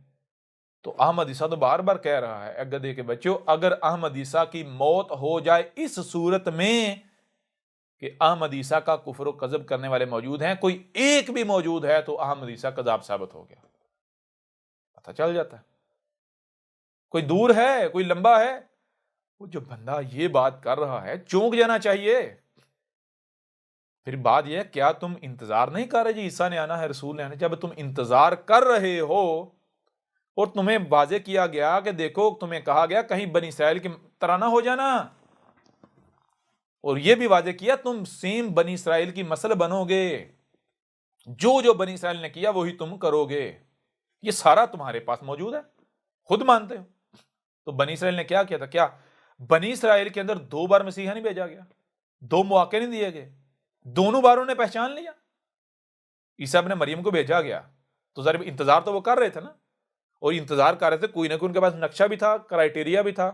تو احمد عیسیٰ تو بار بار کہہ رہا ہے گدھے کے بچوں، اگر احمد عیسیٰ کی موت ہو جائے اس صورت میں کہ احمد عیسیٰ کا کفر و کذب کرنے والے موجود ہیں، کوئی ایک بھی موجود ہے تو احمد عیسیٰ کذاب ثابت ہو گیا. پتہ چل جاتا ہے. کوئی دور ہے، کوئی لمبا ہے، وہ جو بندہ یہ بات کر رہا ہے چونک جانا چاہیے. پھر بات یہ ہے کیا تم انتظار نہیں کر رہے جی عیسیٰ نے آنا ہے، رسول نے آنا ہے؟ جب تم انتظار کر رہے ہو اور تمہیں واضح کیا گیا کہ دیکھو، تمہیں کہا گیا کہیں بنی اسرائیل کی طرح نہ ہو جانا، اور یہ بھی واضح کیا تم سیم بنی اسرائیل کی مثل بنو گے، جو جو بنی اسرائیل نے کیا وہی تم کرو گے، یہ سارا تمہارے پاس موجود ہے، خود مانتے ہو۔ تو بنی اسرائیل نے کیا کیا تھا؟ کیا بنی اسرائیل کے اندر 2 بار مسیحا نہیں بھیجا گیا؟ 2 مواقع نہیں دیے گئے؟ دونوں باروں نے پہچان لیا؟ عیسیٰ ابن مریم کو بھیجا گیا تو ذرا انتظار تو وہ کر رہے تھے نا، اور انتظار کر رہے تھے، کوئی نہ کوئی ان کے پاس نقشہ بھی تھا، کرائٹیریا بھی تھا۔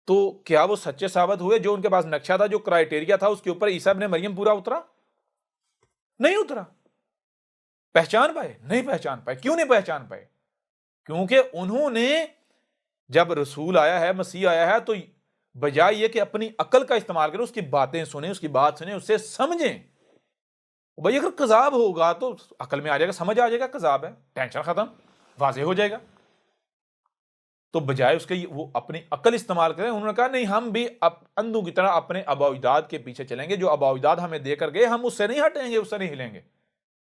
تو کیا وہ سچے ثابت ہوئے؟ جو ان کے پاس نقشہ تھا، جو کرائٹیریا تھا، اس کے اوپر عیسیٰ ابن مریم پورا اترا؟ نہیں اترا۔ پہچان پائے؟ نہیں پہچان پائے۔ کیوں نہیں پہچان پائے؟ کیونکہ انہوں نے جب رسول آیا ہے، مسیح آیا ہے، تو بجائے یہ کہ اپنی عقل کا استعمال کریں، اس کی باتیں سنیں، اس کی بات سنیں، اسے سمجھیں۔ بھائی اگر کذاب ہوگا تو عقل میں آ جائے گا، سمجھ آ جائے گا کذاب ہے، ٹینشن ختم، واضح ہو جائے گا۔ تو بجائے اس کے وہ اپنی عقل استعمال کریں، انہوں نے کہا نہیں، ہم بھی اندھوں کی طرح اپنے آباء و اجداد کے پیچھے چلیں گے، جو آباء و اجداد ہمیں دے کر گئے ہم اس سے نہیں ہٹیں گے، اس سے نہیں ہلیں گے۔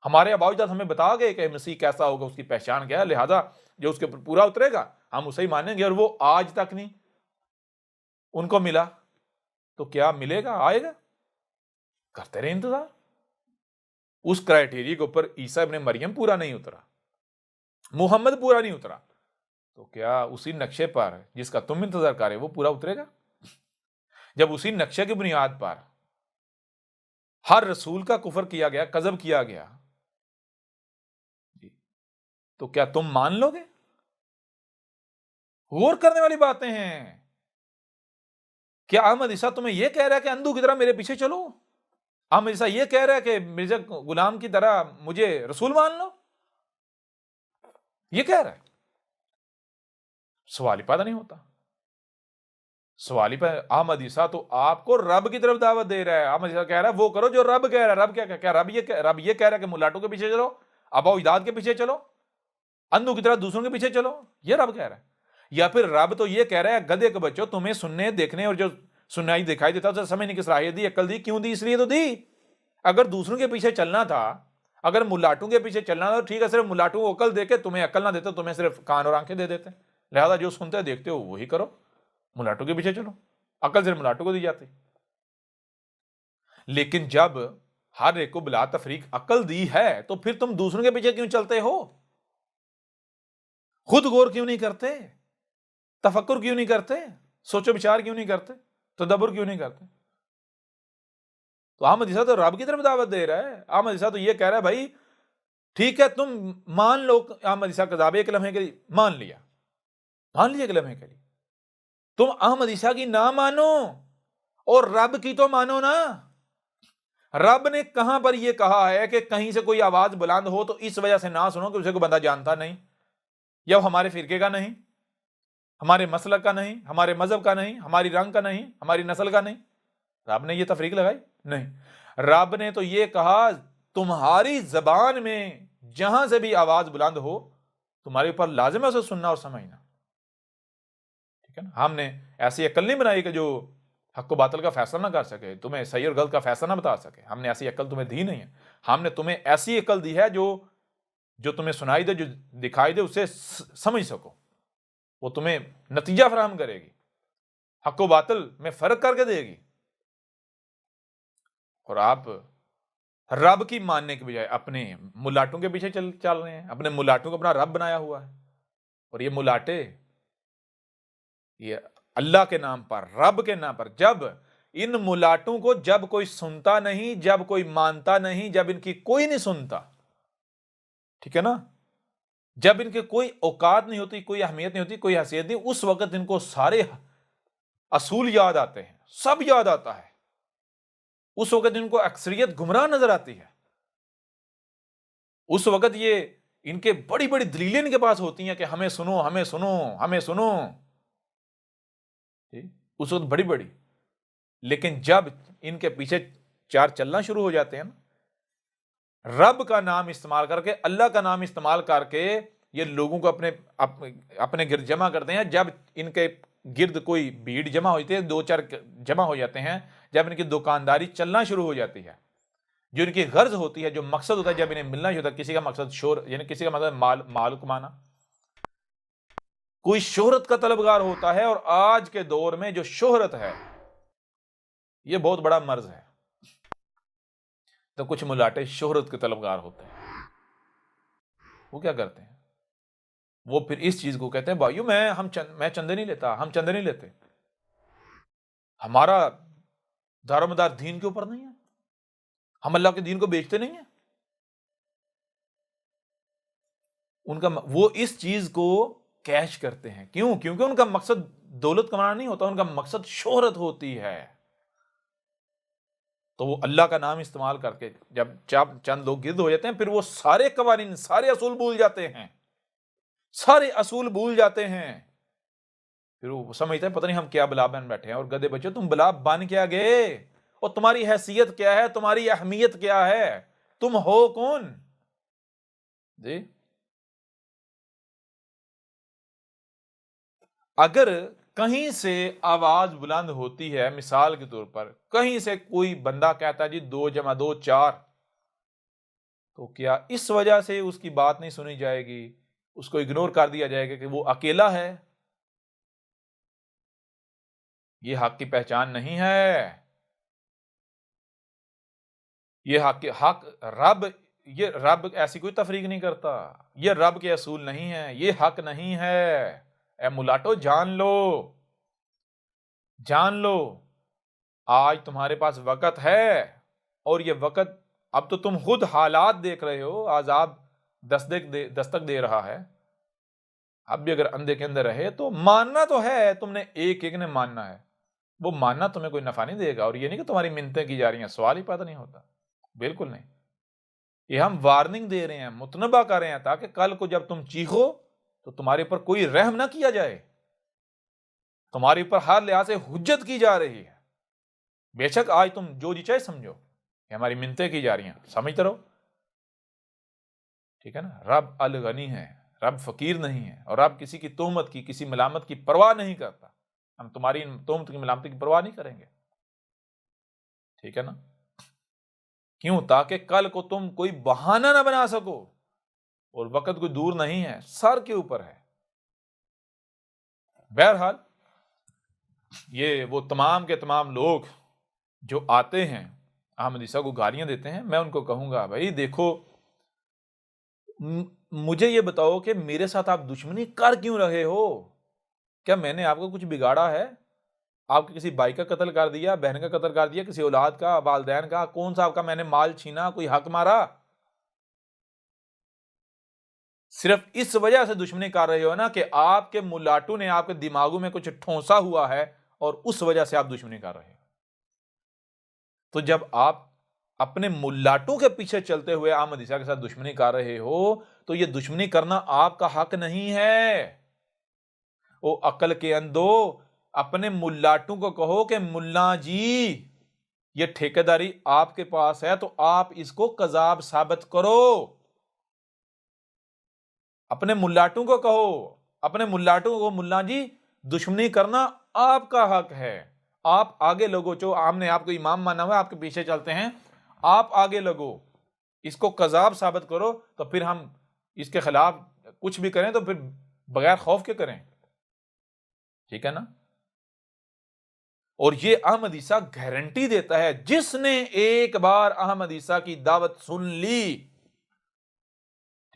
ہمارے آباء و اجداد ہمیں بتا گئے کہ مسیح کیسا ہوگا، اس کی پہچان کیا ہے، لہذا جو اس کے پورا اترے گا ہم اسے ہی مانیں گے۔ اور وہ آج تک نہیں ان کو ملا، تو کیا ملے گا؟ آئے گا؟ کرتے رہے انتظار۔ اس کرائٹیریا کے اوپر عیسیٰ ابن مریم پورا نہیں اترا، محمد پورا نہیں اترا، تو کیا اسی نقشے پر جس کا تم انتظار کر رہے وہ پورا اترے گا؟ جب اسی نقشے کی بنیاد پر ہر رسول کا کفر کیا گیا، کذب کیا گیا، تو کیا تم مان لو گے؟ غور کرنے والی باتیں ہیں۔ کیا احمد عیسیٰ تمہیں یہ کہہ رہا ہے کہ اندھو کی طرح میرے پیچھے چلو؟ احمد عیسیٰ یہ کہہ رہا ہے کہ مرزا غلام کی طرح مجھے رسول مان لو؟ یہ کہہ رہا ہے؟ سوال ہی پیدا نہیں ہوتا۔ سوال ہی پیدا، احمد عیسیٰ تو آپ کو رب کی طرف دعوت دے رہا ہے۔ احمد عیسیٰ کہہ رہا ہے وہ کرو جو رب کہہ رہا ہے۔ رب کیا رب یہ کہہ رہا ہے کہ ملاٹوں کے پیچھے چلو، آباء و اجداد کے پیچھے چلو، اندھوں کی طرح دوسروں کے پیچھے چلو؟ یہ رب کہہ رہا ہے؟ یا پھر رب تو یہ کہہ رہا ہے گدھے کے بچوں، تمہیں سننے دیکھنے اور جو سنائی دکھائی دیتا اسے سمجھنے کی صلاحیت دی، عقل دی، کیوں دی؟ اس لیے تو دی۔ اگر دوسروں کے پیچھے چلنا تھا، اگر ملاٹوں کے پیچھے چلنا تھا، تو ٹھیک ہے، صرف ملاٹوں کو عقل دے کے تمہیں عقل نہ دیتے، تمہیں صرف کان اور آنکھیں دے دیتے، لہذا جو سنتے دیکھتے ہو وہی کرو، ملاٹوں کے پیچھے چلو، عقل صرف ملاٹوں کو دی جاتی۔ لیکن جب ہر ایک کو بلا تفریق عقل دی ہے تو پھر تم دوسروں کے پیچھے کیوں چلتے ہو؟ خود غور کیوں نہیں کرتے؟ تفکر کیوں نہیں کرتے؟ سوچو بچار کیوں نہیں کرتے؟ تدبر کیوں نہیں کرتے؟ تو احمد عیسیٰ تو رب کی طرف دعوت دے رہا ہے۔ احمد عیسیٰ تو یہ کہہ رہا ہے بھائی ٹھیک ہے، تم مان لو احمد عیسیٰ کذاب، ایک لمحے کے لیے مان لیا ایک لمحے کے لیے، تم احمد عیسیٰ کی نہ مانو اور رب کی تو مانو نا۔ رب نے کہاں پر یہ کہا ہے کہ کہیں سے کوئی آواز بلند ہو تو اس وجہ سے نہ سنو کہ اسے کوئی بندہ جانتا نہیں، یا وہ ہمارے فرقے کا نہیں، ہمارے مسلک کا نہیں، ہمارے مذہب کا نہیں، ہماری رنگ کا نہیں، ہماری نسل کا نہیں؟ رب نے یہ تفریق لگائی؟ نہیں، رب نے تو یہ کہا تمہاری زبان میں جہاں سے بھی آواز بلند ہو تمہارے اوپر لازم ہے اسے سننا اور سمجھنا، ٹھیک ہے نا؟ ہم نے ایسی عقل نہیں بنائی کہ جو حق و باطل کا فیصلہ نہ کر سکے، تمہیں صحیح اور غلط کا فیصلہ نہ بتا سکے، ہم نے ایسی عقل تمہیں دی نہیں ہے۔ ہم نے تمہیں ایسی عقل دی ہے جو تمہیں سنائی دے، جو دکھائی دے، اسے سمجھ سکو، وہ تمہیں نتیجہ فراہم کرے گی، حق و باطل میں فرق کر کے دے گی۔ اور آپ رب کی ماننے کے بجائے اپنے ملاٹوں کے پیچھے چل رہے ہیں، اپنے ملاٹوں کو اپنا رب بنایا ہوا ہے۔ اور یہ ملاٹے یہ اللہ کے نام پر، رب کے نام پر، جب ان ملاٹوں کو جب کوئی سنتا نہیں، جب کوئی مانتا نہیں، جب ان کی کوئی نہیں سنتا، ٹھیک ہے نا، جب ان کے کوئی اوقات نہیں ہوتی، کوئی اہمیت نہیں ہوتی، کوئی حیثیت نہیں، اس وقت ان کو سارے اصول یاد آتے ہیں، سب یاد آتا ہے، اس وقت ان کو اکثریت گمراہ نظر آتی ہے، اس وقت یہ ان کے بڑی بڑی دلیلیں ان کے پاس ہوتی ہیں کہ ہمیں سنو، ہمیں سنو، ہمیں سنو، اس وقت بڑی بڑی۔ لیکن جب ان کے پیچھے چار چلنا شروع ہو جاتے ہیں نا، رب کا نام استعمال کر کے، اللہ کا نام استعمال کر کے یہ لوگوں کو اپنے گرد جمع کرتے ہیں، جب ان کے گرد کوئی بھیڑ جمع ہوتی ہے، 2-4 جمع ہو جاتے ہیں، جب ان کی دکانداری چلنا شروع ہو جاتی ہے، جو ان کی غرض ہوتی ہے، جو مقصد ہوتا ہے، جب انہیں ملنا ہوتا ہے، کسی کا مقصد شہرت، یعنی کسی کا مقصد مال کمانا، کوئی شہرت کا طلبگار ہوتا ہے، اور آج کے دور میں جو شہرت ہے یہ بہت بڑا مرض ہے۔ تو کچھ ملاٹے شہرت کے طلبگار ہوتے ہیں، وہ کیا کرتے ہیں، وہ پھر اس چیز کو کہتے ہیں بھائیو میں چندے نہیں لیتا، ہم چندے نہیں لیتے، ہمارا دار و مدار دین کے اوپر نہیں ہے، ہم اللہ کے دین کو بیچتے نہیں ہیں۔ وہ اس چیز کو کیش کرتے ہیں، کیوں؟ کیونکہ ان کا مقصد دولت کمانا نہیں ہوتا، ان کا مقصد شہرت ہوتی ہے۔ تو وہ اللہ کا نام استعمال کر کے جب چند لوگ گرد ہو جاتے ہیں، پھر وہ سارے قوانین، سارے اصول بھول جاتے ہیں، سارے اصول بھول جاتے ہیں، پھر وہ سمجھتے ہیں پتہ نہیں ہم کیا بلا بن بیٹھے ہیں۔ اور گدے بچے، تم بلا بن کیا گئے؟ اور تمہاری حیثیت کیا ہے؟ تمہاری اہمیت کیا ہے؟ تم ہو کون؟ جی، اگر کہیں سے آواز بلند ہوتی ہے، مثال کے طور پر کہیں سے کوئی بندہ کہتا ہے جی 2+2 4، تو کیا اس وجہ سے اس کی بات نہیں سنی جائے گی، اس کو اگنور کر دیا جائے گا کہ وہ اکیلا ہے؟ یہ حق کی پہچان نہیں ہے، یہ حق رب، یہ رب ایسی کوئی تفریق نہیں کرتا، یہ رب کے اصول نہیں ہے، یہ حق نہیں ہے۔ اے ملاٹو، جان لو، جان لو، آج تمہارے پاس وقت ہے، اور یہ وقت اب تو تم خود حالات دیکھ رہے ہو، عذاب دستک دے رہا ہے، اب بھی اگر اندھے کے اندر رہے تو ماننا تو ہے، تم نے ایک ایک نے ماننا ہے، وہ ماننا تمہیں کوئی نفع نہیں دے گا، اور یہ نہیں کہ تمہاری منتیں کی جا رہی ہیں، سوال ہی پیدا نہیں ہوتا، بالکل نہیں۔ یہ ہم وارننگ دے رہے ہیں، متنبہ کر رہے ہیں، تاکہ کل کو جب تم چیخو تو تمہارے اوپر کوئی رحم نہ کیا جائے، تمہارے اوپر ہر لحاظ سے حجت کی جا رہی ہے۔ بے شک آج تم جو جی چاہے سمجھو کہ ہماری منتیں کی جا رہی ہیں، سمجھتے رہو، ٹھیک ہے نا؟ رب الغنی ہے، رب فقیر نہیں ہے، اور رب کسی کی تہمت کی، کسی ملامت کی پرواہ نہیں کرتا، ہم تمہاری تہمت کی، ملامت کی پرواہ نہیں کریں گے، ٹھیک ہے نا؟ کیوں؟ تاکہ کل کو تم کوئی بہانہ نہ بنا سکو، اور وقت کوئی دور نہیں ہے، سر کے اوپر ہے۔ بہرحال یہ وہ تمام کے تمام لوگ جو آتے ہیں احمد عیسیٰ کو گالیاں دیتے ہیں، میں ان کو کہوں گا بھائی دیکھو، مجھے یہ بتاؤ کہ میرے ساتھ آپ دشمنی کر کیوں رہے ہو؟ کیا میں نے آپ کو کچھ بگاڑا ہے؟ آپ کے کسی بھائی کا قتل کر دیا، بہن کا قتل کر دیا، کسی اولاد کا، والدین کا، کون سا آپ کا میں نے مال چھینا، کوئی حق مارا؟ صرف اس وجہ سے دشمنی کر رہے ہو نا کہ آپ کے ملاٹو نے آپ کے دماغوں میں کچھ ٹھونسا ہوا ہے، اور اس وجہ سے آپ دشمنی کر رہے ہو۔ تو جب آپ اپنے ملاٹوں کے پیچھے چلتے ہوئے احمد عیسیٰ کے ساتھ دشمنی کر رہے ہو، تو یہ دشمنی کرنا آپ کا حق نہیں ہے۔ او عقل کے اندھو، اپنے ملاٹوں کو کہو کہ ملا جی، یہ ٹھیکیداری آپ کے پاس ہے، تو آپ اس کو قذاب ثابت کرو۔ اپنے ملاٹوں کو کہو، اپنے ملاٹوں کو، ملا جی دشمنی کرنا آپ کا حق ہے، آپ آگے لگو، جو ہم نے آپ کو امام مانا ہوا ہے، آپ کے پیچھے چلتے ہیں، آپ آگے لگو، اس کو قذاب ثابت کرو، تو پھر ہم اس کے خلاف کچھ بھی کریں تو پھر بغیر خوف کے کریں، ٹھیک ہے نا؟ اور یہ احمد عیسیٰ گارنٹی دیتا ہے، جس نے ایک بار احمد عیسیٰ کی دعوت سن لی،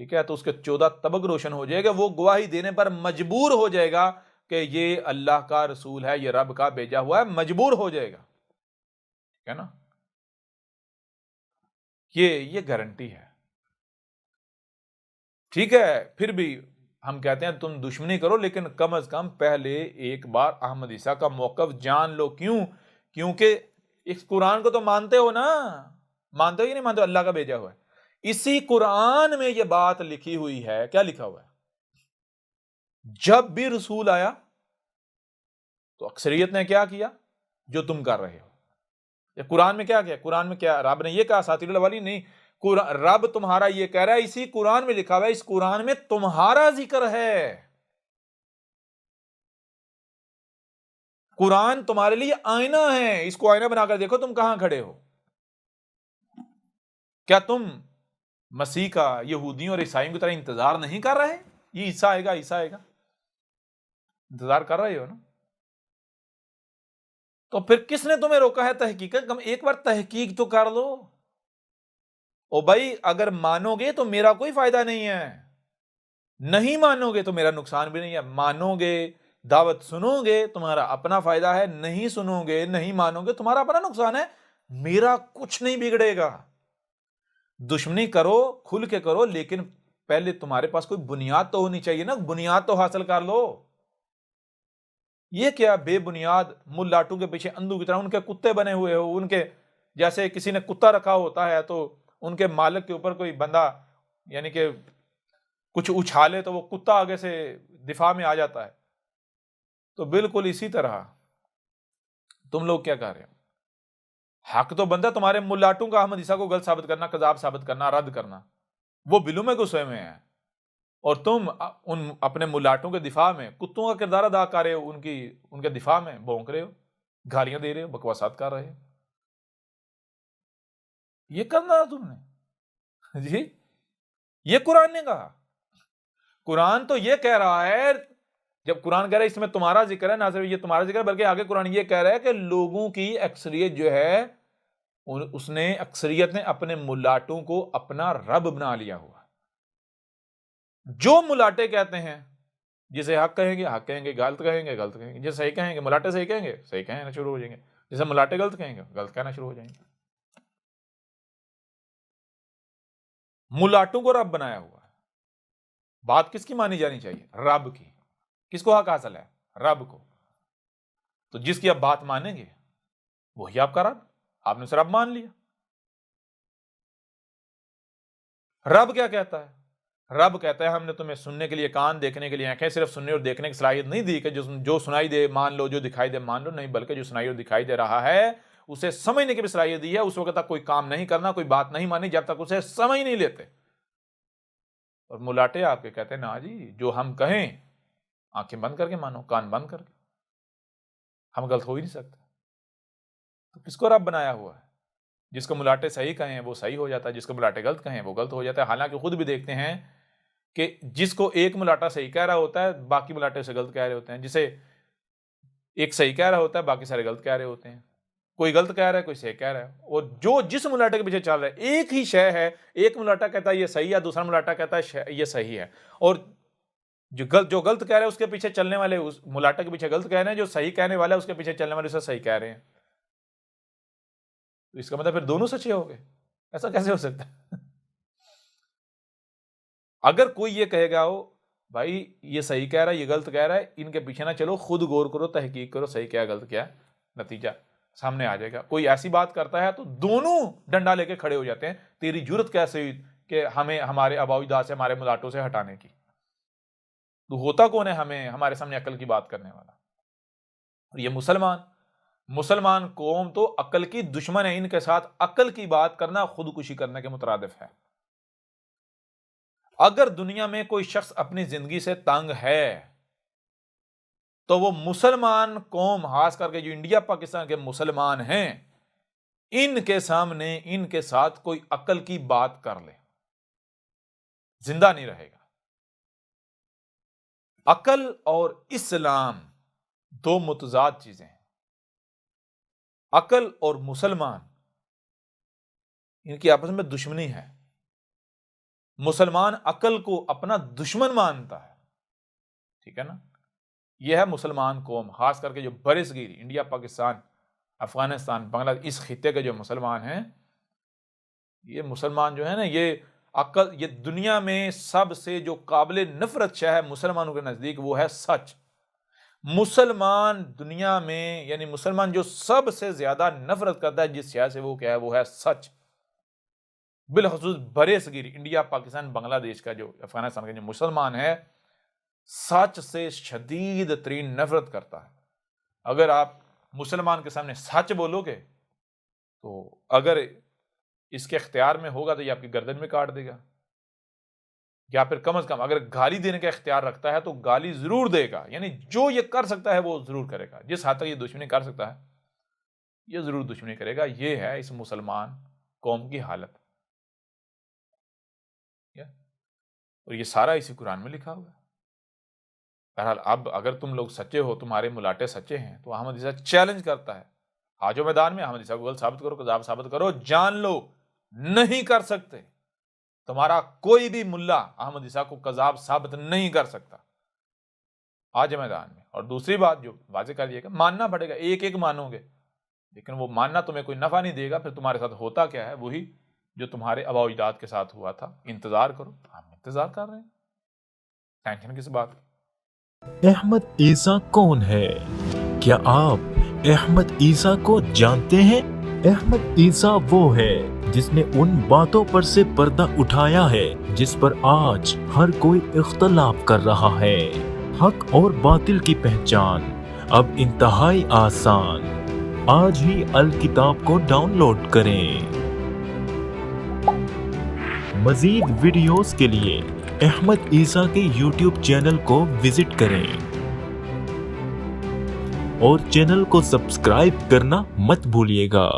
ٹھیک ہے، تو اس کے 14 طبق روشن ہو جائے گا، وہ گواہی دینے پر مجبور ہو جائے گا کہ یہ اللہ کا رسول ہے، یہ رب کا بھیجا ہوا ہے، مجبور ہو جائے گا، ٹھیک ہے نا؟ یہ گارنٹی ہے، ٹھیک ہے؟ پھر بھی ہم کہتے ہیں تم دشمنی کرو، لیکن کم از کم پہلے ایک بار احمد عیسیٰ کا موقف جان لو۔ کیوں؟ کیونکہ اس قرآن کو تو مانتے ہو نا، مانتے ہو یا نہیں مانتے ہو؟ اللہ کا بھیجا ہوا ہے، اسی قرآن میں یہ بات لکھی ہوئی ہے، کیا لکھا ہوا ہے؟ جب بھی رسول آیا تو اکثریت نے کیا کیا؟ جو تم کر رہے ہو۔ یہ قرآن میں کیا کیا؟ قرآن میں کیا رب نے یہ کہا؟ اساطیر الاولین نہیں، رب تمہارا یہ کہہ رہا ہے، اسی قرآن میں لکھا ہوا ہے، اس قرآن میں تمہارا ذکر ہے، قرآن تمہارے لیے آئینہ ہے، اس کو آئینہ بنا کر دیکھو تم کہاں کھڑے ہو۔ کیا تم مسیح کا یہودیوں اور عیسائیوں کی طرح انتظار نہیں کر رہے؟ یہ عیسیٰ آئے گا، عیسیٰ آئے گا، انتظار کر رہے ہو نا؟ تو پھر کس نے تمہیں روکا ہے تحقیق؟ ایک بار تحقیق تو کر لو، او بھائی اگر مانو گے تو میرا کوئی فائدہ نہیں ہے، نہیں مانو گے تو میرا نقصان بھی نہیں ہے۔ مانو گے، دعوت سنو گے، تمہارا اپنا فائدہ ہے، نہیں سنو گے، نہیں مانو گے، تمہارا اپنا نقصان ہے، میرا کچھ نہیں بگڑے گا۔ دشمنی کرو، کھل کے کرو، لیکن پہلے تمہارے پاس کوئی بنیاد تو ہونی چاہیے نا، بنیاد تو حاصل کر لو۔ یہ کیا بے بنیاد ملاٹوں کے پیچھے اندھو کی طرح ان کے کتے بنے ہوئے ہو، ان کے جیسے کسی نے کتا رکھا ہوتا ہے تو ان کے مالک کے اوپر کوئی بندہ یعنی کہ کچھ اچھالے تو وہ کتا آگے سے دفاع میں آ جاتا ہے، تو بالکل اسی طرح تم لوگ کیا کر رہے ہو؟ حق تو بندہ تمہارے ملاٹوں کا احمد عیسیٰ کو غلط ثابت کرنا، کذاب ثابت کرنا، رد کرنا، وہ بلوں میں گھسے ہوئے ہیں، اور تم ان اپنے ملاٹوں کے دفاع میں کتوں کا کردار ادا کر رہے ہو، ان کے دفاع میں بھونک رہے ہو، گالیاں دے رہے ہو، بکواسات کر رہے ہو۔ یہ کرنا تم نے جی، یہ قرآن نے کہا؟ قرآن تو یہ کہہ رہا ہے، جب قرآن کہہ رہا ہے اس میں تمہارا ذکر ہے، نہ صرف یہ تمہارا ذکر ہے بلکہ آگے قرآن یہ کہہ رہا ہے کہ لوگوں کی اکثریت جو ہے، اس نے اکثریت نے اپنے ملاٹوں کو اپنا رب بنا لیا ہوا۔ جو ملاٹے کہتے ہیں، جسے حق کہیں گے حق کہیں گے، غلط کہیں گے غلط کہیں گے، جسے صحیح کہیں گے ملاٹے صحیح کہیں گے صحیح کہنا شروع ہو جائیں گے، جسے ملاٹے غلط کہیں گے غلط کہنا شروع ہو جائیں گے۔ ملاٹوں کو رب بنایا ہوا ہے۔ بات کس کی مانی جانی چاہیے؟ رب کی۔ کس کو حق حاصل ہے؟ رب کو۔ تو جس کی آپ بات مانیں گے وہی آپ کا رب، آپ نے اسے رب مان لیا۔ رب کیا کہتا ہے؟ رب کہتا ہے ہم نے تمہیں سننے کے لیے کان، دیکھنے کے لیے آنکھیں، صرف سننے اور دیکھنے کی صلاحیت نہیں دی کہ جو سنائی دے مان لو، جو دکھائی دے مان لو، نہیں، بلکہ جو سنائی اور دکھائی دے رہا ہے اسے سمجھنے کی بھی صلاحیت دی ہے۔ اس وقت تک کوئی کام نہیں کرنا، کوئی بات نہیں مانی جب تک اسے سمجھ نہیں لیتے۔ اور ملاٹے آپ کے کہتے ہیں نا جی، جو ہم کہیں آنکھیں بند کر کے مانو، کان بند کر کے، ہم غلط ہو ہی نہیں سکتے۔ تو کس کو رب بنایا ہوا ہے؟ جس کو ملاٹے صحیح کہیں وہ صحیح ہو جاتا ہے، جس کو ملاٹے غلط کہیں وہ غلط ہو جاتا ہے۔ حالانکہ خود بھی دیکھتے ہیں کہ جس کو ایک ملاٹا صحیح کہہ رہا ہوتا ہے باقی ملاٹے سے غلط کہہ رہے ہوتے ہیں، جسے ایک صحیح کہہ رہا ہوتا ہے باقی سارے غلط کہہ رہے ہوتے ہیں، کوئی غلط کہہ رہا ہے کوئی صحیح کہہ رہا ہے، اور جو جس ملاٹے کے پیچھے چل رہا ہے ایک ہی شے ہے، ایک ملاٹا کہتا ہے یہ صحیح ہے، دوسرا ملاٹا کہتا ہے یہ صحیح ہے، اور جو غلط کہہ رہے ہیں اس کے پیچھے چلنے والے اس ملاٹا کے پیچھے غلط کہہ رہے ہیں، جو صحیح کہنے والا ہے اس کے پیچھے چلنے والے اسے صحیح کہہ رہے ہیں۔ تو اس کا مطلب پھر دونوں سچے ہو گئے؟ ایسا کیسے ہو سکتا ہے؟ اگر کوئی یہ کہے گا ہو بھائی یہ صحیح کہہ رہا ہے یہ غلط کہہ رہا ہے، ان کے پیچھے نہ چلو، خود غور کرو، تحقیق کرو، صحیح کیا غلط کیا، نتیجہ سامنے آ جائے گا۔ کوئی ایسی بات کرتا ہے تو دونوں ڈنڈا لے کے کھڑے ہو جاتے ہیں، تیری جرت کیسے ہوئی کہ ہمیں ہمارے آباء و اجداد سے، ہمارے ملاٹوں سے ہٹانے کی؟ تو ہوتا کون ہے ہمیں ہمارے سامنے عقل کی بات کرنے والا؟ اور یہ مسلمان قوم تو عقل کی دشمن ہے، ان کے ساتھ عقل کی بات کرنا خودکشی کرنے کے مترادف ہے۔ اگر دنیا میں کوئی شخص اپنی زندگی سے تنگ ہے تو وہ مسلمان قوم، خاص کر کے جو انڈیا پاکستان کے مسلمان ہیں، ان کے سامنے ان کے ساتھ کوئی عقل کی بات کر لے، زندہ نہیں رہے گا۔ عقل اور اسلام دو متضاد چیزیں ہیں۔ عقل اور مسلمان ان کی آپس میں دشمنی ہے۔ مسلمان عقل کو اپنا دشمن مانتا ہے، ٹھیک ہے نا؟ یہ ہے مسلمان قوم، خاص کر کے جو برصغیر انڈیا پاکستان افغانستان بنگلہ دیش اس خطے کے جو مسلمان ہیں، یہ مسلمان جو ہے نا، یہ دنیا میں سب سے جو قابل نفرت شے ہے مسلمانوں کے نزدیک وہ ہے سچ۔ مسلمان دنیا میں یعنی مسلمان جو سب سے زیادہ نفرت کرتا ہے جس شے سے، وہ کیا ہے؟ وہ ہے سچ۔ بالخصوص برصغیر انڈیا پاکستان بنگلہ دیش کا جو افغانستان کا جو مسلمان ہے، سچ سے شدید ترین نفرت کرتا ہے۔ اگر آپ مسلمان کے سامنے سچ بولو گے تو اگر اس کے اختیار میں ہوگا تو یہ آپ کی گردن میں کاٹ دے گا، یا پھر کم از کم اگر گالی دینے کا اختیار رکھتا ہے تو گالی ضرور دے گا، یعنی جو یہ کر سکتا ہے وہ ضرور کرے گا، جس حد تک یہ دشمنی کر سکتا ہے یہ ضرور دشمنی کرے گا۔ یہ ہے اس مسلمان قوم کی حالت، اور یہ سارا اسی قرآن میں لکھا ہوا ہے۔ بہرحال اب اگر تم لوگ سچے ہو، تمہارے ملاٹے سچے ہیں، تو احمد عیسیٰ چیلنج کرتا ہے، آجو میدان میں، احمد عیسیٰ کو غلط ثابت کرو، کذاب ثابت کرو، جان لو نہیں کر سکتے. تمہارا کوئی بھی ملا احمد عیسیٰ کو کذاب ثابت نہیں کر سکتا آج میدان میں. اور دوسری بات جو واضح کر دیے گا، ماننا پڑے گا، ایک ایک مانو گے، لیکن وہ ماننا تمہیں کوئی نفع نہیں دے گا. پھر تمہارے ساتھ ہوتا کیا ہے؟ وہی جو تمہارے آباء و اجداد کے ساتھ ہوا تھا. انتظار کرو. ہم انتظار کر رہے ہیں، ٹینشن کس بات؟
احمد عیسیٰ کون ہے؟ کیا آپ احمد عیسیٰ کو جانتے ہیں؟ احمد عیسیٰ وہ ہے جس نے ان باتوں پر سے پردہ اٹھایا ہے جس پر آج ہر کوئی اختلاف کر رہا ہے. حق اور باطل کی پہچان اب انتہائی آسان. آج ہی الکتاب کو ڈاؤن لوڈ کریں. مزید ویڈیوز کے لیے احمد عیسیٰ کے یوٹیوب چینل کو وزٹ کریں اور چینل کو سبسکرائب کرنا مت بھولیے گا.